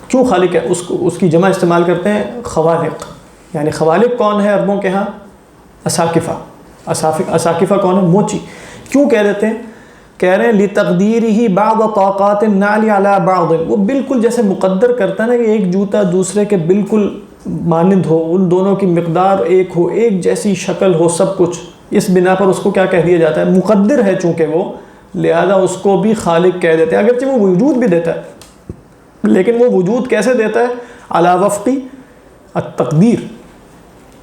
کیوں خالق ہے؟ اس کی جمع استعمال کرتے ہیں خوالق. یعنی خوالق کون ہے عربوں کے ہاں؟ اساقفہ. اساقفہ کون ہے؟ موچی. کیوں کہہ دیتے ہیں؟ کہہ رہے ہیں لتقدیرہ بعض طاقات النعل علی بعض. وہ بالکل جیسے مقدر کرتا ہے نا کہ ایک جوتا دوسرے کے بالکل مانند ہو، ان دونوں کی مقدار ایک ہو، ایک جیسی شکل ہو، سب کچھ. اس بنا پر اس کو کیا کہہ دیا جاتا ہے؟ مقدر ہے چونکہ وہ، لہذا اس کو بھی خالق کہہ دیتے ہیں. اگرچہ وہ وجود بھی دیتا ہے، لیکن وہ وجود کیسے دیتا ہے؟ علی وفق التقدیر.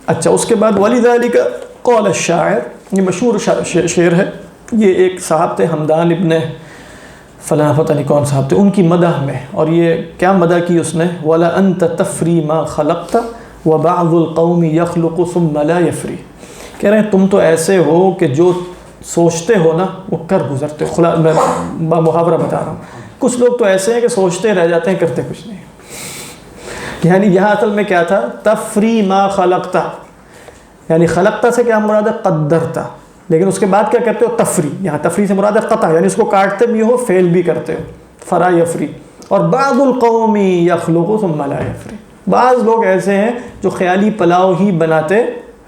اچھا، اس کے بعد ولذلک قول الشاعر، یہ مشہور شعر ہے. یہ ایک صاحب تھے حمدان ابن فلاں، پتہ نہیں کون صاحب تھے، ان کی مدح میں. اور یہ کیا مدح کی اس نے؟ وَلَا أَنْتَ تَفْرِي مَا خَلَقْتَ وَبَعْضُ الْقَوْمِ يَخْلُقُ ثُمَّ لَا يَفْرِي. کہہ رہے ہیں تم تو ایسے ہو کہ جو سوچتے ہو نا وہ کر گزرتے. میں محاورہ بتا رہا ہوں. کچھ لوگ تو ایسے ہیں کہ سوچتے رہ جاتے ہیں، کرتے کچھ نہیں. یعنی یہاں اصل میں کیا تھا؟ تفری ما خلقتا، یعنی خلقتا سے کیا مراد ہے؟ قدرتا. لیکن اس کے بعد کیا کہتے ہو؟ تفری. یہاں تفری سے مراد ہے قطع، یعنی اس کو کاٹتے بھی ہو، فیل بھی کرتے ہو. فرا یفری. اور بعض القوم یخلق ثم لا یفری. بعض لوگ ایسے ہیں جو خیالی پلاؤ ہی بناتے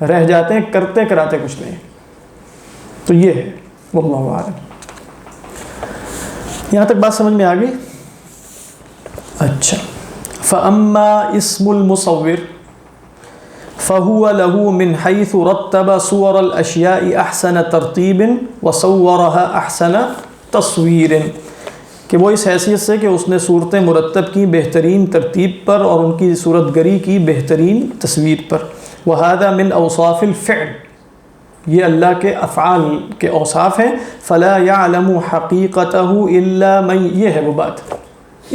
رہ جاتے ہیں، کرتے کراتے کچھ نہیں. تو یہ ہے. واللہ اعلم. یہاں تک بات سمجھ میں آ گئی؟ اچھا. فَأَمَّا اسْمُ الْمُصَوِّرِ فَهُوَ لَهُ مِنْ حَيْثُ رَتَّبَ صُوَرَ الْأَشْيَاءِ أَحْسَنَ تَرْتِيبٍ وَصَوَّرَهَا أَحْسَنَ تَصْوِيرٍ. کہ وہ اس حیثیت سے کہ اس نے صورتیں مرتب کی بہترین ترتیب پر اور ان کی صورت گری کی بہترین تصویر پر. وَهَذَا مِنْ أَوْصَافِ الْفِعْلِ. یہ اللہ کے افعال کے اوصاف ہیں. فَلَا يَعْلَمُ حَقِيقَتَهُ إِلَّا مَنْ. یہ ہے وہ بات،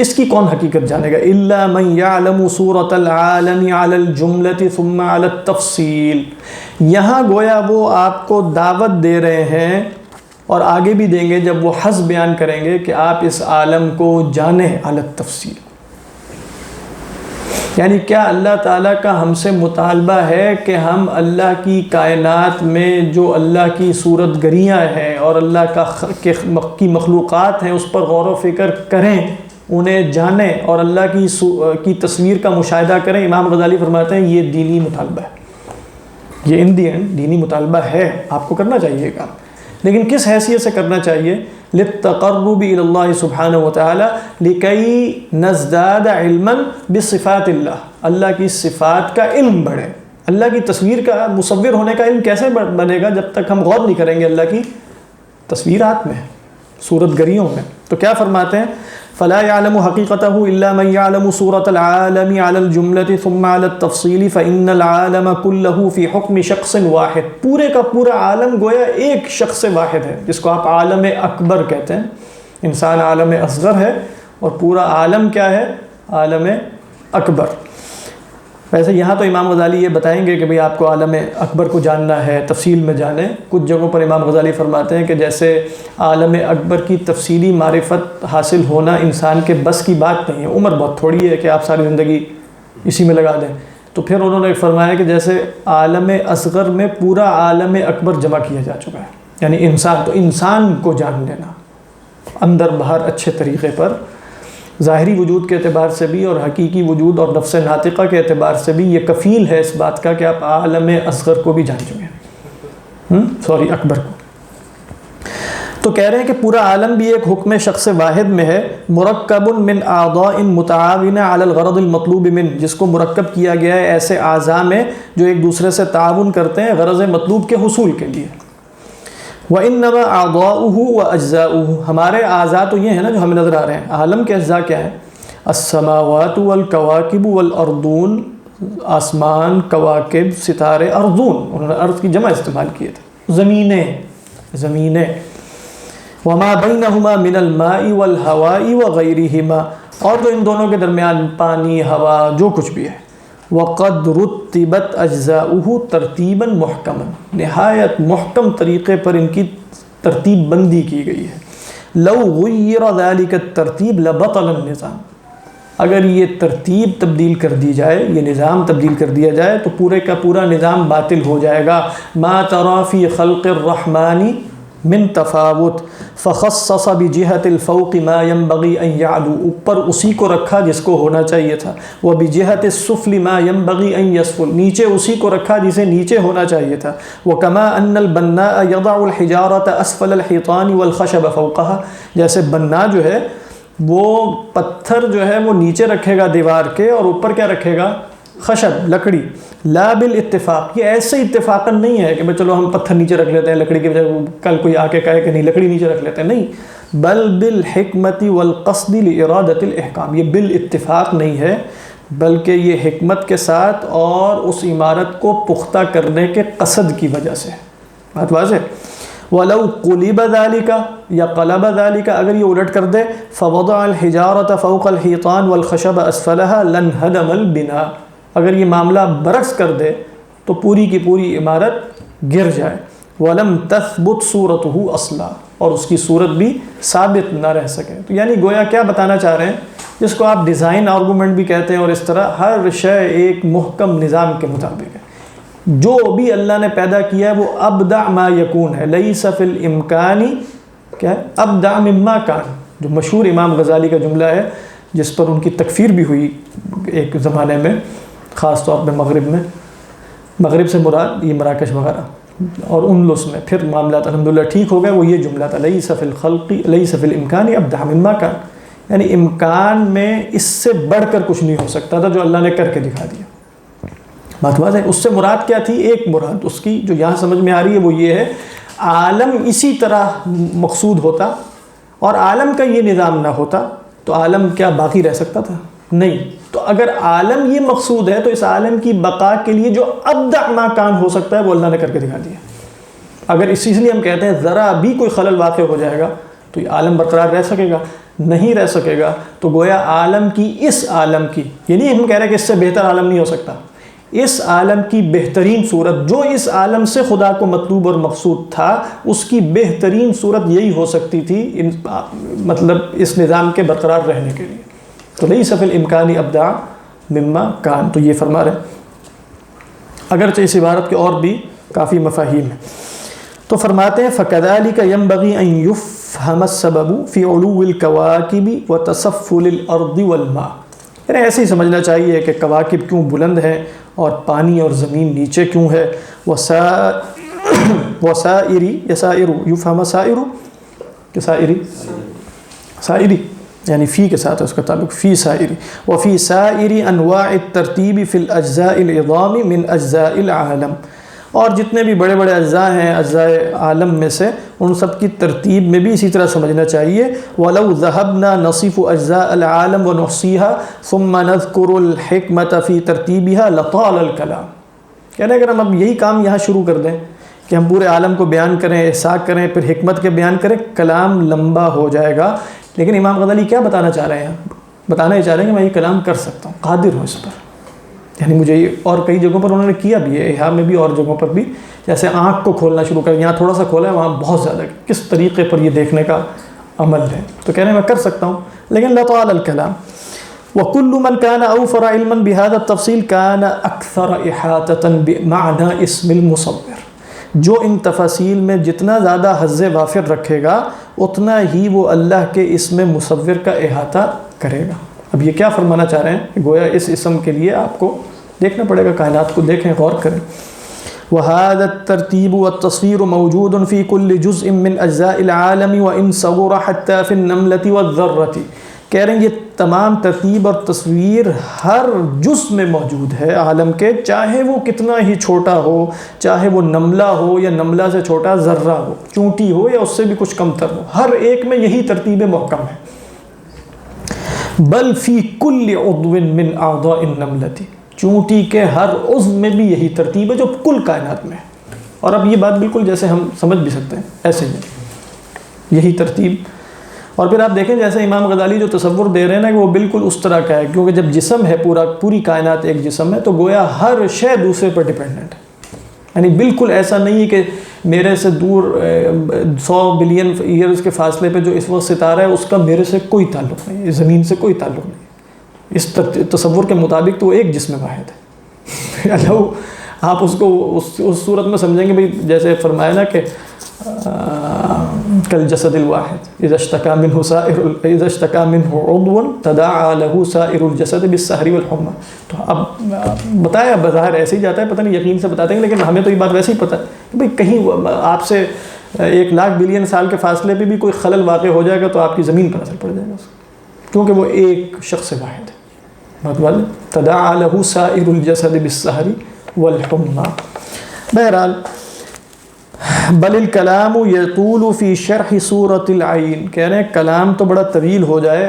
اس کی کون حقیقت جانے گا؟ إِلَّا مَنْ يَعْلَمُ صُورَةَ الْعَالَمِ عَلَى الْجُمْلَةِ ثُمَّ عَلَى التَّفْصِيلِ. یہاں گویا وہ آپ کو دعوت دے رہے ہیں، اور آگے بھی دیں گے جب وہ حس بیان کریں گے کہ آپ اس عالم کو جانیں علی التفصیل. یعنی کیا اللہ تعالیٰ کا ہم سے مطالبہ ہے کہ ہم اللہ کی کائنات میں جو اللہ کی صورت گریاں ہیں اور اللہ کی مخلوقات ہیں اس پر غور و فکر کریں، انہیں جانیں اور اللہ کی تصویر کا مشاہدہ کریں. امام غزالی فرماتے ہیں یہ دینی مطالبہ ہے، یہ ان دی اینڈ دینی مطالبہ ہے، آپ کو کرنا چاہیے کام. لیکن کس حیثیت سے کرنا چاہیے؟ للتقرب الی اللہ سبحانہ وتعالی لکی نزداد علما بصفات اللہ کی صفات کا علم بڑھے. اللہ کی تصویر کا مصور ہونے کا علم کیسے بنے گا؟ جب تک ہم غور نہیں کریں گے اللہ کی تصویرات میں، صورت گریوں میں. تو کیا فرماتے ہیں؟ فلا يعلم حقيقته الا من يعلم صورة العالم على الجملة ثم على التفصيل فإن العالم كله في حكم شخص واحد. پورے کا پورا عالم گویا ایک شخص واحد ہے، جس کو آپ عالم اکبر کہتے ہیں. انسان عالم اصغر ہے اور پورا عالم کیا ہے؟ عالم اکبر. ویسے یہاں تو امام غزالی یہ بتائیں گے کہ بھئی آپ کو عالم اکبر کو جاننا ہے، تفصیل میں جانیں. کچھ جگہوں پر امام غزالی فرماتے ہیں کہ جیسے عالم اکبر کی تفصیلی معرفت حاصل ہونا انسان کے بس کی بات نہیں ہے، عمر بہت تھوڑی ہے کہ آپ ساری زندگی اسی میں لگا دیں. تو پھر انہوں نے فرمایا کہ جیسے عالم اصغر میں پورا عالم اکبر جمع کیا جا چکا ہے، یعنی انسان، تو انسان کو جان لینا اندر باہر اچھے طریقے پر، ظاہری وجود کے اعتبار سے بھی اور حقیقی وجود اور نفس ناطقہ کے اعتبار سے بھی یہ کفیل ہے اس بات کا کہ آپ عالم اصغر کو بھی جان چکے ہیں، اکبر کو. تو کہہ رہے ہیں کہ پورا عالم بھی ایک حکم شخص واحد میں ہے. مرکب من اعضاء متعاونہ علی الغرض المطلوب من، جس کو مرکب کیا گیا ہے ایسے اعضاء میں جو ایک دوسرے سے تعاون کرتے ہیں غرض مطلوب کے حصول کے لیے. وَإِنَّمَا أَعْضَاؤُهُ وَأَجْزَاؤُهُ، ہمارے اعضاء تو یہ ہیں نا جو ہمیں نظر آ رہے ہیں. عالم کے اجزاء کیا ہیں؟ السماوات والکواکب والارضون، آسمان، کواکب، ستارے، ارضون، انہوں نے ارض کی جمع استعمال کیے تھے، زمینیں. وما بینہما من الماء والہواء وغیرہما، اور جو ان دونوں کے درمیان پانی، ہوا، جو کچھ بھی ہے. وقد رتبت اجزاؤہ ترتیبا محکما، نہایت محکم طریقے پر ان کی ترتیب بندی کی گئی ہے. لو غیر ذلک الترتیب لبطل النظام، اگر یہ ترتیب تبدیل کر دی جائے، یہ نظام تبدیل کر دیا جائے تو پورے کا پورا نظام باطل ہو جائے گا. ما تری فی خلق الرحمن من تفاوت فخصص بجہت الفوق ما ينبغي ان يعلو، اوپر اسی کو رکھا جس کو ہونا چاہیے تھا. وبجہت السفل ما ينبغي ان يسفل، نیچے اسی کو رکھا جسے نیچے ہونا چاہیے تھا. وكما ان البناء يضع الحجارة اسفل الحيطان والخشب فوقها، جیسے بنا جو ہے وہ پتھر جو ہے وہ نیچے رکھے گا دیوار کے اور اوپر کیا رکھے گا؟ خشب، لکڑی. لا بالاتفاق، یہ ایسے اتفاقاً نہیں ہے کہ بھئی چلو ہم پتھر نیچے رکھ لیتے ہیں لکڑی کے بجائے، کل کوئی آ کے کہے کہ نہیں لکڑی نیچے رکھ لیتے ہیں، نہیں. بل بالحکمت والقصد لارادۃ الاحکام، یہ بالاتفاق نہیں ہے بلکہ یہ حکمت کے ساتھ اور اس عمارت کو پختہ کرنے کے قصد کی وجہ سے. بات واضح. وَلَوْ قُلِبَ ذَلِكَ، یا قلب ذَلِكَ، اگر یہ الٹ کر دے، فَوَضَعَ الْحِجَارَةَ فَوْقَ الْحِيطَانِ وَالْخَشَبَ أَسْفَلَهَا لَانْهَدَمَ الْبِنَاءُ، اگر یہ معاملہ برعکس کر دے تو پوری کی پوری عمارت گر جائے. وَلَمْ تَثْبُتْ صُورَتُهُ أَصْلًا، اور اس کی صورت بھی ثابت نہ رہ سکے. تو یعنی گویا کیا بتانا چاہ رہے ہیں، جس کو آپ ڈیزائن آرگومنٹ بھی کہتے ہیں، اور اس طرح ہر شے ایک محکم نظام کے مطابق ہے. جو بھی اللہ نے پیدا کیا ہے وہ ابدع ما یکون ہے. لیس فی الامکان، کیا ہے؟ ابدع مما کان، جو مشہور امام غزالی کا جملہ ہے جس پر ان کی تکفیر بھی ہوئی ایک زمانے میں، خاص طور پہ مغرب میں. مغرب سے مراد یہ مراکش وغیرہ اور اندلس میں. پھر معاملات الحمدللہ ٹھیک ہو گئے. وہ یہ جملہ تھا، لیس فی الخلق لیس فی الامکان ابدع مما کان، یعنی امکان میں اس سے بڑھ کر کچھ نہیں ہو سکتا تھا جو اللہ نے کر کے دکھا دیا. بات واضح ہے. اس سے مراد کیا تھی؟ ایک مراد اس کی جو یہاں سمجھ میں آ رہی ہے وہ یہ ہے، عالم اسی طرح مقصود ہوتا اور عالم کا یہ نظام نہ ہوتا تو عالم کیا باقی رہ سکتا تھا؟ نہیں. تو اگر عالم یہ مقصود ہے تو اس عالم کی بقا کے لیے جو ابدع ما کان ہو سکتا ہے وہ اللہ نے کر کے دکھا دیا. اگر اس لیے ہم کہتے ہیں ذرا بھی کوئی خلل واقع ہو جائے گا تو یہ عالم برقرار رہ سکے گا؟ نہیں رہ سکے گا. تو گویا عالم کی، اس عالم کی، یہ نہیں ہم کہہ رہے کہ اس سے بہتر عالم نہیں ہو سکتا، اس عالم کی بہترین صورت جو اس عالم سے خدا کو مطلوب اور مقصود تھا، اس کی بہترین صورت یہی ہو سکتی تھی، مطلب اس نظام کے برقرار رہنے کے لیے. تو لیس فی الامکان ابدع مما کان، تو یہ فرما رہے ہیں. اگرچہ اس عبارت کے اور بھی کافی مفاہیم ہیں. تو فرماتے ہیں فَكَذَلِكَ يَنبَغِي أَن يُفْهَمَ السَّبَبُ فِي عُلُوِّ الْكَوَاكِبِ وَتَسَفُّلِ الْأَرْضِ وَالْمَاءِ. یعنی ایسے ہی سمجھنا چاہیے کہ کواکب کیوں بلند ہیں اور پانی اور زمین نیچے کیوں ہے. وسائری یا سائر یفہم سائر کہ سائری سائری یعنی فی کے ساتھ اس کا تعلق، فی سائری وفی سائری انواع الترتیب فی الاجزاء العظام من اجزاء العالم، اور جتنے بھی بڑے بڑے اجزاء ہیں اجزاء عالم میں سے ان سب کی ترتیب میں بھی اسی طرح سمجھنا چاہیے۔ وَلَوْ ذَهَبْنَا نَصِفُ أَجْزَاءَ الْعَالَمِ وَنُحْصِيهَا ثُمَّ نَذْكُرُ الْحِكْمَةَ فِي تَرْتِيبِهَا لَطَالَ الْكَلَامُ، کہنا اگر ہم اب یہی کام یہاں شروع کر دیں کہ ہم پورے عالم کو بیان کریں، احصاء کریں، پھر حکمت کے بیان کریں، کلام لمبا ہو جائے گا۔ لیکن امام غزالی کیا بتانا چاہ رہے ہیں؟ بتانا یہ چاہ رہے ہیں کہ میں یہ کلام کر سکتا ہوں، قادر ہوں اس پر، یعنی مجھے یہ، اور کئی جگہوں پر انہوں نے کیا بھی ہے، احیا میں بھی اور جگہوں پر بھی، جیسے آنکھ کو کھولنا شروع کر، یہاں تھوڑا سا کھولا ہے وہاں بہت زیادہ، کس طریقے پر یہ دیکھنے کا عمل ہے، تو کہہ رہے ہیں میں کر سکتا ہوں، لیکن لطال الکلام۔ وَكُلُّ مَنْ كَانَ أَوْفَرَ عِلْمًا بِهَذَا التَّفْصِيلِ كَانَ أَكْثَرَ إِحَاطَةً بِمَعْنَى اسم المصور، جو ان تفاصیل میں جتنا زیادہ حظ وافر رکھے گا اتنا ہی وہ اللہ کے اسم مصور کا احاطہ کرے گا۔ اب یہ کیا فرمانا چاہ رہے ہیں کہ گویا اس اسم کے لیے آپ کو دیکھنا پڑے گا، کائنات کو دیکھیں، غور کریں۔ وَهَذَا التَّرْتِيبُ وَالتَّصْوِيرُ مَوْجُودٌ فِي كُلِّ جُزْءٍ مِّنْ أَجْزَاءِ الْعَالَمِ وَإِنْ صَغُرَ حَتَّى فِي النَّمْلَةِ وَالذَّرَّةِ، کہہ رہے ہیں یہ تمام ترتیب اور تصویر ہر جز میں موجود ہے عالم کے، چاہے وہ کتنا ہی چھوٹا ہو، چاہے وہ نملہ ہو یا نملہ سے چھوٹا ذرہ ہو، چونٹی ہو یا اس سے بھی کچھ کم تر ہو، ہر ایک میں یہی ترتیب محکم ہے۔ بل فی کل عضو من اعضاء النملۃ، چونٹی کے ہر عضو میں بھی یہی ترتیب ہے جو کل کائنات میں ہے۔ اور اب یہ بات بالکل جیسے ہم سمجھ بھی سکتے ہیں، ایسے ہی یہی ترتیب۔ اور پھر آپ دیکھیں جیسے امام غزالی جو تصور دے رہے ہیں نا کہ وہ بالکل اس طرح کا ہے، کیونکہ جب جسم ہے پوری کائنات ایک جسم ہے تو گویا ہر شے دوسرے پر ڈیپینڈنٹ ہے، یعنی بالکل ایسا نہیں ہے کہ میرے سے دور 100 بلین ایئرز کے فاصلے پہ جو اس وقت ستارہ ہے اس کا میرے سے کوئی تعلق نہیں ہے، زمین سے کوئی تعلق نہیں۔ اس تصور کے مطابق تو وہ ایک جسم واحد ہے۔ اللہ آپ اس کو اس صورت میں سمجھیں گے بھئی، جیسے فرمایا نا کہ کالجسد الواحد اذا اشتكى منه عضو تداعى له سائر الجسد بالسهر والحمى، تو اب بتایا بظاہر ایسے ہی جاتا ہے، پتہ نہیں یقین سے بتاتے ہیں، لیکن ہمیں تو یہ بات ویسے ہی پتہ ہے کہ بھئی کہیں آپ سے 1,00,000 بلین سال کے فاصلے پہ بھی کوئی خلل واقع ہو جائے گا تو آپ کی زمین پر اثر پڑ جائے گا، کیونکہ وہ ایک شخص واحد ہے۔ بات واضح، تداعى له سائر الجسد بالسهر والحمى۔ بہرحال بل الکلام یطول فی شرح صورت العین، کہہ رہے ہیں کلام تو بڑا طویل ہو جائے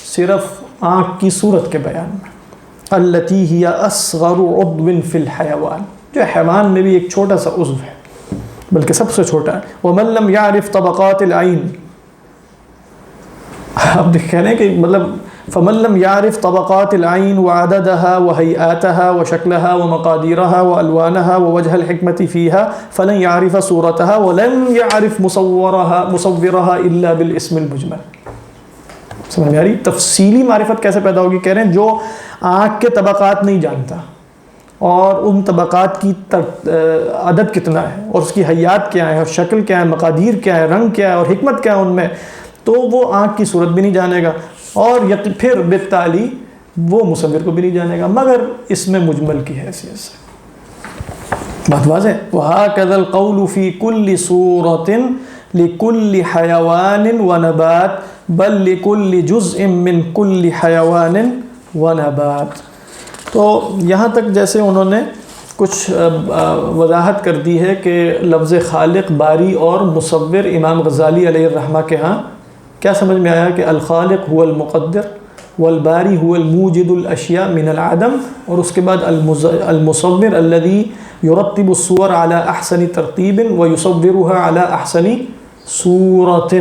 صرف آنکھ کی صورت کے بیان میں، التی ہی اصغر عضو فی الحیوان، جو حیوان میں بھی ایک چھوٹا سا عضو ہے بلکہ سب سے چھوٹا ہے۔ ومن لم یعرف طبقات العین، اب کہہ رہے ہیں کہ مطلب فمن لم يعرف طبقات العين وعددها وهيئاتها وشكلها ومقاديرها وألوانها ووجه الحكمة فيها فلن يعرف صورتها ولن يعرف مصورها إلا بالاسم المجمل۔ سمجھ میں آ رہی؟ تفصیلی معرفت کیسے پیدا ہوگی؟ کہہ رہے ہیں جو آنکھ کے طبقات نہیں جانتا اور ان طبقات کی عدد کتنا ہے اور اس کی حیات کیا ہے اور شکل کیا ہے، مقادیر کیا ہے، رنگ کیا ہے اور حکمت کیا ہے ان میں، تو وہ آنکھ کی صورت بھی نہیں جانے گا اور پھر بالتالی وہ مصور کو بھی نہیں جانے گا مگر اس میں مجمل کی حیثیت سے۔ بات واضح۔ وَهَكَذَا الْقَوْلُ فِي كُلِّ صُورَةٍ لِكُلِّ حَيَوَانٍ وَنَبَاتٍ بَلْ لِكُلِّ جُزْءٍ مِّن كُلِّ حَيَوَانٍ وَنَبَاتٍ۔ تو یہاں تک جیسے انہوں نے کچھ وضاحت کر دی ہے کہ لفظ خالق، باری اور مصور امام غزالی علیہ الرحمہ کے ہاں کیا سمجھ میں آیا کہ الخالق هو المقدر والباری هو الموجد الاشیاء من العدم، اور اس کے بعد المصور الذي يرتب الصور على احسن ترتیب ويصورها على احسن صورت۔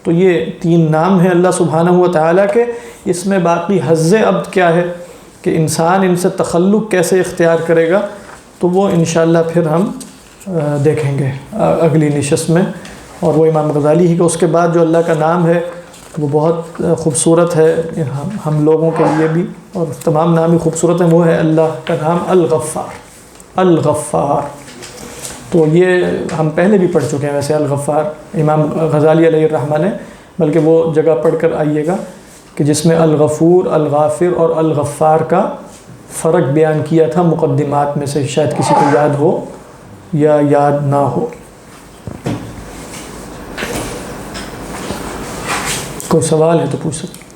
تو یہ 3 نام ہیں اللہ سبحانہ و تعالیٰ کے۔ اس میں باقی حظ عبد کیا ہے کہ انسان ان سے تخلق کیسے اختیار کرے گا، تو وہ انشاءاللہ پھر ہم دیکھیں گے اگلی نشست میں۔ اور وہ امام غزالی ہی کا اس کے بعد جو اللہ کا نام ہے وہ بہت خوبصورت ہے ہم لوگوں کے لیے بھی، اور تمام نام ہی خوبصورت ہیں، وہ ہے اللہ کا نام الغفار۔ الغفار تو یہ ہم پہلے بھی پڑھ چکے ہیں ویسے الغفار امام غزالی علیہ الرحمہ نے، بلکہ وہ جگہ پڑھ کر آئیے گا کہ جس میں الغفور، الغافر اور الغفار کا فرق بیان کیا تھا مقدمات میں سے، شاید کسی کو یاد ہو یا یاد نہ ہو۔ کوئی سوال ہے تو پوچھ سکتے.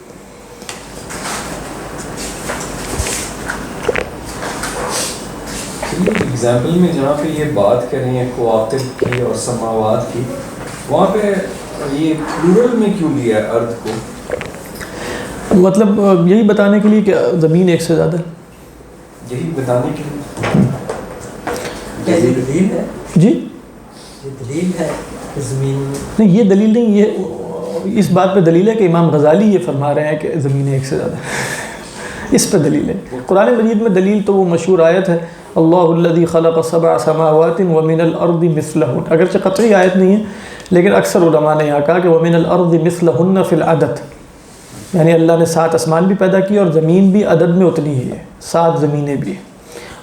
ایگزامپل میں جہاں پہ یہ بات کر رہی ہیں کواکب کی اور سماوات کی، وہاں پہ یہ پلورل میں کیوں لیا ہے ارتھ کو؟ مطلب یہی بتانے کے لیے کہ زمین ایک سے زیادہ ہے. یہی بتانے کے لیے کیا یہ دلیل ہے؟ جی یہ دلیل ہے زمین؟ نہیں، یہ دلیل نہیں، یہ اس بات پہ دلیل ہے کہ امام غزالی یہ فرما رہے ہیں کہ زمین ایک سے زیادہ ہے. اس پہ دلیل ہے. قرآن مجید میں دلیل تو وہ مشہور آیت ہے اللہ الذی خلق سبع سماوات ومن الارض مثلہن. اگرچہ قطعی آیت نہیں ہے لیکن اکثر علماء نے یہاں کہا کہ ومن الارض مثلہن فی العدد، یعنی اللہ نے 7 آسمان بھی پیدا کیے اور زمین بھی عدد میں اتنی ہی ہے، 7 زمینیں بھی ہیں.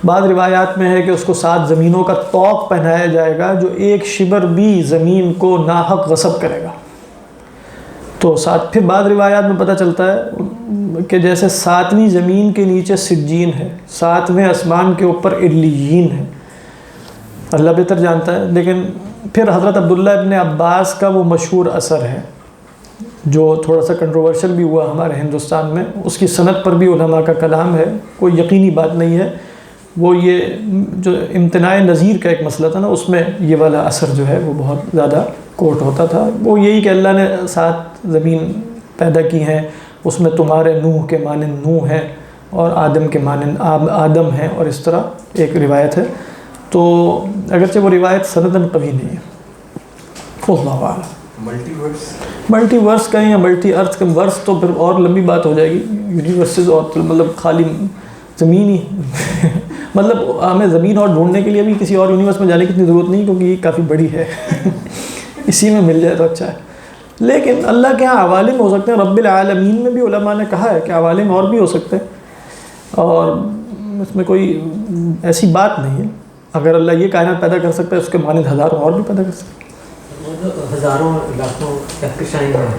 بعض روایات میں ہے کہ اس کو 7 زمینوں کا طوق پہنایا جائے گا جو ایک شبر بھی زمین کو ناحق غصب کرے گا. تو پھر بعض روایات میں پتہ چلتا ہے کہ جیسے 7ویں زمین کے نیچے سجین ہے، 7ویں آسمان کے اوپر علیین ہے، اللہ بہتر جانتا ہے. لیکن پھر حضرت عبداللہ ابن عباس کا وہ مشہور اثر ہے جو تھوڑا سا کنٹروورشل بھی ہوا ہمارے ہندوستان میں، اس کی سند پر بھی علماء کا کلام ہے، کوئی یقینی بات نہیں ہے. وہ یہ جو امتناع نظیر کا ایک مسئلہ تھا نا، اس میں یہ والا اثر جو ہے وہ بہت زیادہ کوٹ ہوتا تھا. وہ یہی کہ اللہ نے 7 زمین پیدا کی ہیں، اس میں تمہارے نوح کے مانند نوح ہے اور آدم کے مانند آدم ہے، اور اس طرح ایک روایت ہے. تو اگرچہ وہ روایت سنداً قوی نہیں ہے. اللہ اعلم. ملٹی ورس کہیں یا ملٹی ارتھ کا ورس تو پھر اور لمبی بات ہو جائے گی. یونیورسز اور مطلب خالی زمین ہی مطلب ہمیں زمین اور ڈھونڈنے کے لیے بھی کسی اور یونیورس میں جانے کی اتنی ضرورت نہیں، کیونکہ یہ کافی بڑی ہے اسی میں مل جائے تو اچھا ہے. لیکن اللہ کے ہاں عوالم ہو سکتے ہیں. رب العالمین میں بھی علماء نے کہا ہے کہ عوالم اور بھی ہو سکتے ہیں، اور اس میں کوئی ایسی بات نہیں ہے. اگر اللہ یہ کائنات پیدا کر سکتا ہے، اس کے مانند ہزاروں اور بھی پیدا کر سکتا ہے. ہزاروں لاکھوں کہکشائیں ہیں،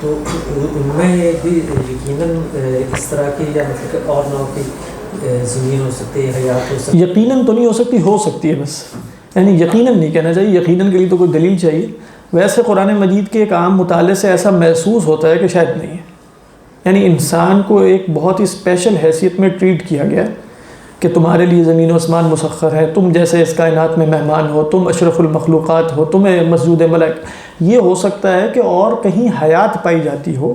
تو ان میں بھی یقیناً اس طرح کی یا مطلب اور نوع کی زمین ہو سکتی ہے، حیات ہو سکتی ہے. یقیناً تو نہیں ہو سکتی، ہو سکتی ہے بس، یعنی یقیناً نہیں کہنا چاہیے. یقیناً کے لیے تو کوئی دلیل چاہیے. ویسے قرآن مجید کے ایک عام مطالعے سے ایسا محسوس ہوتا ہے کہ شاید نہیں ہے. یعنی انسان کو ایک بہت ہی اسپیشل حیثیت میں ٹریٹ کیا گیا کہ تمہارے لیے زمین و آسمان مسخر ہے، تم جیسے اس کائنات میں مہمان ہو، تم اشرف المخلوقات ہو، تمہیں مسجود ملائکہ. یہ ہو سکتا ہے کہ اور کہیں حیات پائی جاتی ہو،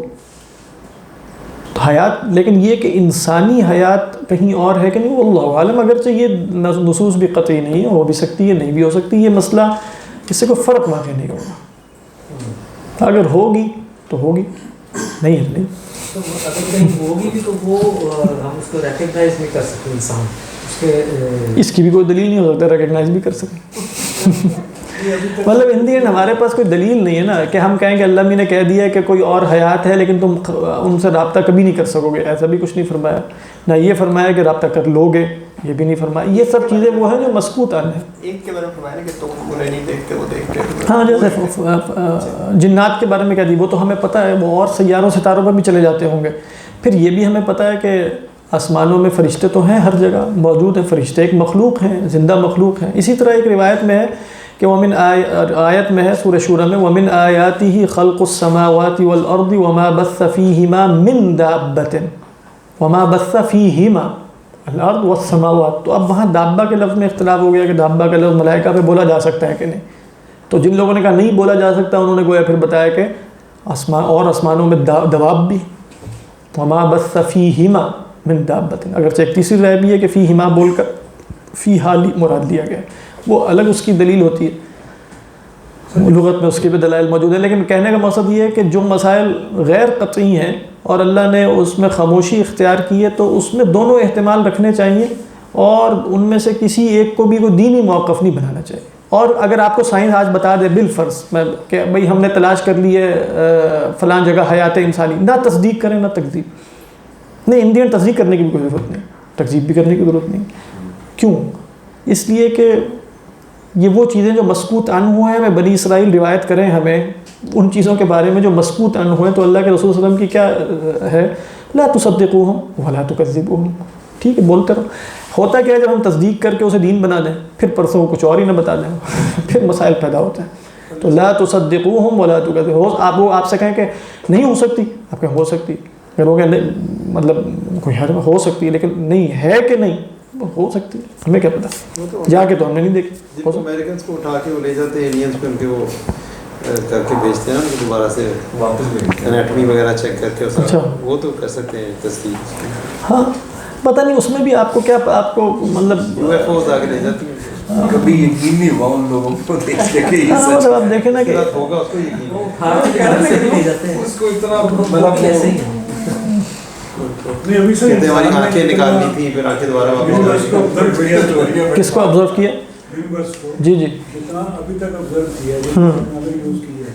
حیات، لیکن یہ کہ انسانی حیات کہیں اور ہے کہ نہیں، واللہ عالم. اگرچہ یہ نصوص بھی قطعی نہیں ہے، ہو بھی سکتی ہے، نہیں بھی ہو سکتی. یہ مسئلہ اس سے کوئی فرق واقع نہیں ہوگا. اگر ہوگی تو ہوگی، نہیں ہے نہیں. تو اگر کہیں ہوگی بھی تو وہ ہم اس کو ریکگنائز نہیں کر سکتے انسان، اس کی بھی کوئی دلیل نہیں ہو سکتا ریکگنائز بھی کر سکیں. مطلب ہندی ہمارے پاس کوئی دلیل نہیں ہے نا کہ ہم کہیں کہ اللہ می نے کہہ دیا ہے کہ کوئی اور حیات ہے لیکن تم ان سے رابطہ کبھی نہیں کر سکو گے. ایسا بھی کچھ نہیں فرمایا. نہ یہ فرمایا کہ رابطہ کر لو گے، یہ بھی نہیں فرمایا. یہ سب چیزیں وہ ہیں جو مسکوت عن ہیں. ایک کے بارے میں فرمایا کہ تم انہیں نہیں دیکھتے، وہ دیکھتے. ہاں، جیسے جنات کے بارے میں کہہ دی، وہ تو ہمیں پتہ ہے، وہ اور سیاروں ستاروں پر بھی چلے جاتے ہوں گے. پھر یہ بھی ہمیں پتہ ہے کہ آسمانوں میں فرشتے تو ہیں، ہر جگہ موجود ہیں. فرشتے ایک مخلوق ہیں، زندہ مخلوق ہیں. اسی طرح ایک روایت میں ہے کہ ومن آیت میں ہے سورہ شورى میں ومن آیاتہ خلق السماوات والارض وما بث فیہما من دابۃ وما بث فیہما الارض والسماوات. تو اب وہاں دابہ کے لفظ میں اختلاف ہو گیا کہ دابہ کا لفظ ملائکہ پہ بولا جا سکتا ہے کہ نہیں. تو جن لوگوں نے کہا نہیں بولا جا سکتا، انہوں نے گویا پھر بتایا کہ آسمانوں میں دواب بھی، وما بث فیہما من دابۃ. اگرچہ ایک تیسری رائے بھی ہے کہ فیہما بول کر فی حالی مراد لیا گیا، وہ الگ اس کی دلیل ہوتی ہے، لغت میں اس کے بھی دلائل موجود ہیں. لیکن کہنے کا مقصد یہ ہے کہ جو مسائل غیر قطعی ہیں اور اللہ نے اس میں خاموشی اختیار کی ہے، تو اس میں دونوں احتمال رکھنے چاہیے، اور ان میں سے کسی ایک کو بھی کوئی دینی موقف نہیں بنانا چاہیے. اور اگر آپ کو سائنس آج بتا دے بالفرض کہ بھئی ہم نے تلاش کر لی ہے فلاں جگہ حیات انسانی، نہ تصدیق کریں نہ تکذیب. نہیں، انڈین تصدیق کرنے کی بھی کوئی ضرورت نہیں، تکذیب بھی کرنے کی ضرورت نہیں. کیوں؟ اس لیے کہ یہ وہ چیزیں جو مسکوت عن ہوئے ہیں، بنی اسرائیل روایت کریں ہمیں ان چیزوں کے بارے میں جو مسکوت عن ہوئے. تو اللہ کے رسول صلی اللہ علیہ وسلم کی کیا ہے؟ لا تصدقوہم ولا تکذبوہم. ٹھیک ہے، بولتے رہو. ہوتا کیا ہے جب ہم تصدیق کر کے اسے دین بنا دیں، پھر پرسوں کچھ اور ہی نہ بتا دیں پھر مسائل پیدا ہوتے ہیں. تو لا تصدقوہم ولا تکذبوہم، آپ وہ آپ سے کہیں کہ نہیں ہو سکتی، آپ کہیں ہو سکتی، اگر وہ کہیں مطلب کوئی حرم ہو سکتی ہے لیکن نہیں ہے کہ نہیں، ہو سکتی ہے، ہمیں کیا پتہ، جا کے تو ہم نے نہیں دیکھی. جن کو امریکنس کو اٹھا کے وہ لے جاتے ہیں انڈینس پہ، ان کے وہ کر کے بھیجتے ہیں نا، ان کو دوبارہ سے واپس بھیجتے ہیں انیٹمی وغیرہ چیک کر کے، اچھا وہ تو کر سکتے ہیں تصدیق. ہاں پتہ نہیں اس میں بھی آپ کو کیا، آپ کو مطلب یو ایف اوز آگے لے جاتی ہیں. کبھی یقین نہیں ہوا ان لوگوں کو دیکھ کے کہ ہاں مطلب آپ دیکھیں نا کہ ہوگا اس کو یقین. اس کو اتنا مطلب ایسے ہی ہیں. نہیں ابھی سے کہتے ہیں ہماری آنکھیں نکالنی تھیں، پھر آنکھیں دوبارہ واپس. کس کو آبزرو کیا؟ یونیورس کو جی جی جتنا ابھی تک آبزرو کیا ہے، یوز کیا ہے،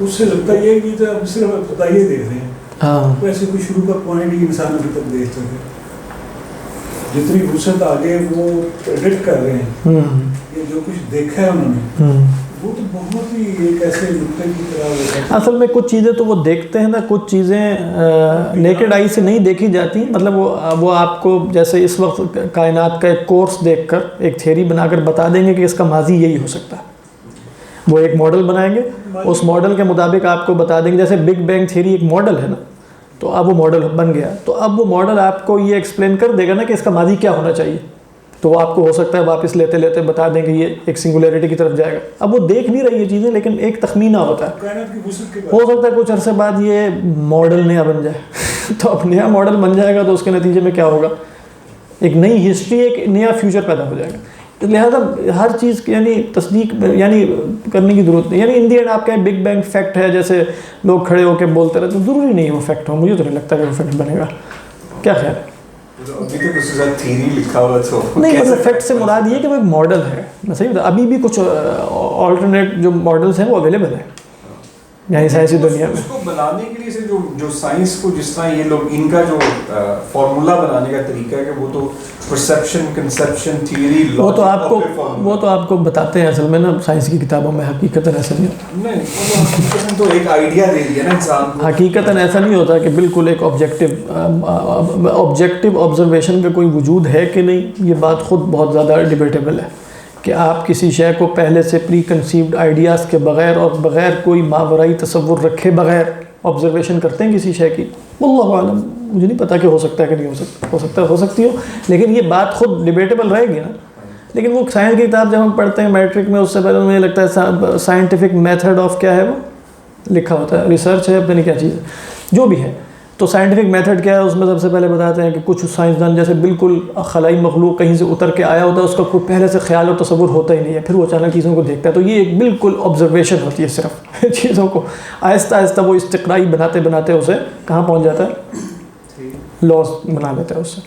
اس سے لگتا یہ ہے کہ تو اب صرف پتہ یہ دیکھ رہے ہیں. ہاں ویسے کوئی شروع کا پوائنٹ ہی انسان ابھی تک دیکھ سکے. جتنی وسعت آگے وہ پریڈکٹ کر رہے ہیں، یہ جو کچھ دیکھا ہے انہوں نے، وہ تو بہت ہی ایک ایسے نقطے کی طرح ہوتا ہے. اصل میں کچھ چیزیں تو وہ دیکھتے ہیں نا، کچھ چیزیں نیکڈ آئی سے نہیں دیکھی جاتی، مطلب وہ آپ کو جیسے اس وقت کائنات کا ایک کورس دیکھ کر ایک تھیوری بنا کر بتا دیں گے کہ اس کا ماضی یہی ہو سکتا ہے. وہ ایک ماڈل بنائیں گے، اس ماڈل کے مطابق آپ کو بتا دیں گے، جیسے بگ بینگ تھیوری ایک ماڈل ہے نا، تو اب وہ ماڈل بن گیا، تو اب وہ ماڈل آپ کو یہ ایکسپلین کر دے گا نا کہ اس کا ماضی کیا ہونا چاہیے، تو وہ آپ کو ہو سکتا ہے واپس لیتے لیتے بتا دیں کہ یہ ایک سنگولیرٹی کی طرف جائے گا. اب وہ دیکھ نہیں رہی یہ چیزیں، لیکن ایک تخمینہ ہوتا ہے، کائنات کی وسعت کے ہو سکتا ہے کچھ عرصے بعد یہ ماڈل نیا بن جائے. تو اب نیا ماڈل بن جائے گا تو اس کے نتیجے میں کیا ہوگا، ایک نئی ہسٹری، ایک نیا فیوچر پیدا ہو جائے گا. لہٰذا ہر چیز کی یعنی تصدیق یعنی کرنے کی ضرورت نہیں. یعنی ان دی اینڈ آپ کا بگ بینگ فیکٹ ہے، جیسے لوگ کھڑے ہو کے بولتے رہتے، ضروری نہیں ہے وہ فیکٹ ہو. مجھے تو نہیں لگتا کہ وہ فیکٹ بنے گا. کیا خیال ہے؟ ابھی تک اس کے ساتھ تھیوری لکھا ہوا تو نہیں مطلب فیکٹ سے مراد یہ کہ وہ ایک ماڈل ہے. میں صحیح بتا، ابھی بھی کچھ آلٹرنیٹ جو ماڈلس ہیں وہ اویلیبل ہیں یعنی سائنسی دنیا میں. اس کو بنانے کے لیے سے جو سائنس کو جس طرح یہ لوگ ان کا جو فارمولا بنانے کا طریقہ ہے کہ وہ تو پرسیپشن، کنسیپشن، تھیوری، وہ تو آپ کو بتاتے ہیں اصل میں نا سائنس کی کتابوں میں. حقیقتاً ایسا نہیں ہوتا. نہیں تو ایک آئیڈیا دے دیا نا انسان کو. حقیقتاً ایسا نہیں ہوتا کہ بالکل ایک آبجیکٹو آبزرویشن کا کوئی وجود ہے کہ نہیں. یہ بات خود بہت زیادہ ڈیبیٹیبل ہے کہ آپ کسی شے کو پہلے سے پری کنسیوڈ آئیڈیاز کے بغیر اور بغیر کوئی ماورائی تصور رکھے بغیر آبزرویشن کرتے ہیں کسی شے کی. واللہ اعلم، مجھے نہیں پتا کہ ہو سکتا ہے کہ نہیں ہو سکتا، ہو سکتا ہے ہو سکتی ہو، لیکن یہ بات خود ڈیبیٹیبل رہے گی نا. لیکن وہ سائنس کی کتاب جب ہم پڑھتے ہیں میٹرک میں، اس سے پہلے مجھے لگتا ہے سائنٹیفک میتھڈ آف کیا ہے وہ لکھا ہوتا ہے، ریسرچ ہے پتہ نہیں کیا چیز ہے جو بھی ہے. تو سائنٹیفک میتھڈ کیا ہے اس میں سب سے پہلے بتاتے ہیں کہ کچھ سائنسدان جیسے بالکل خلائی مخلوق کہیں سے اتر کے آیا ہوتا ہے، اس کا کوئی پہلے سے خیال اور تصور ہوتا ہی نہیں ہے، پھر وہ اچانک چیزوں کو دیکھتا ہے. تو یہ ایک بالکل آبزرویشن ہوتی ہے، صرف چیزوں کو آہستہ آہستہ وہ استقرائی بناتے بناتے اسے کہاں پہنچ جاتا ہے، لاس بنا لیتا ہے اس سے.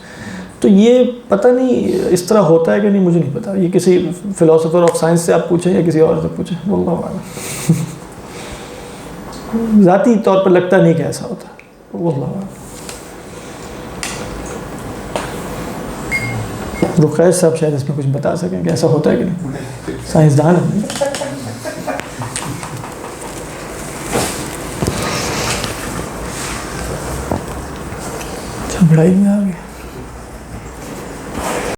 تو یہ پتہ نہیں اس طرح ہوتا ہے کہ نہیں، مجھے نہیں پتا. یہ کسی فلاسفر آف سائنس سے آپ پوچھیں یا کسی اور سے پوچھیں، واللہ اعلم. ذاتی طور پر لگتا نہیں کہ ایسا ہوتا ہے، واللہ اعلم. رقیش صاحب شاید اس میں کچھ بتا سکیں کہ ایسا ہوتا ہے کہ نہیں، سائنسدان ہے. جھگڑائی میں آ گیا.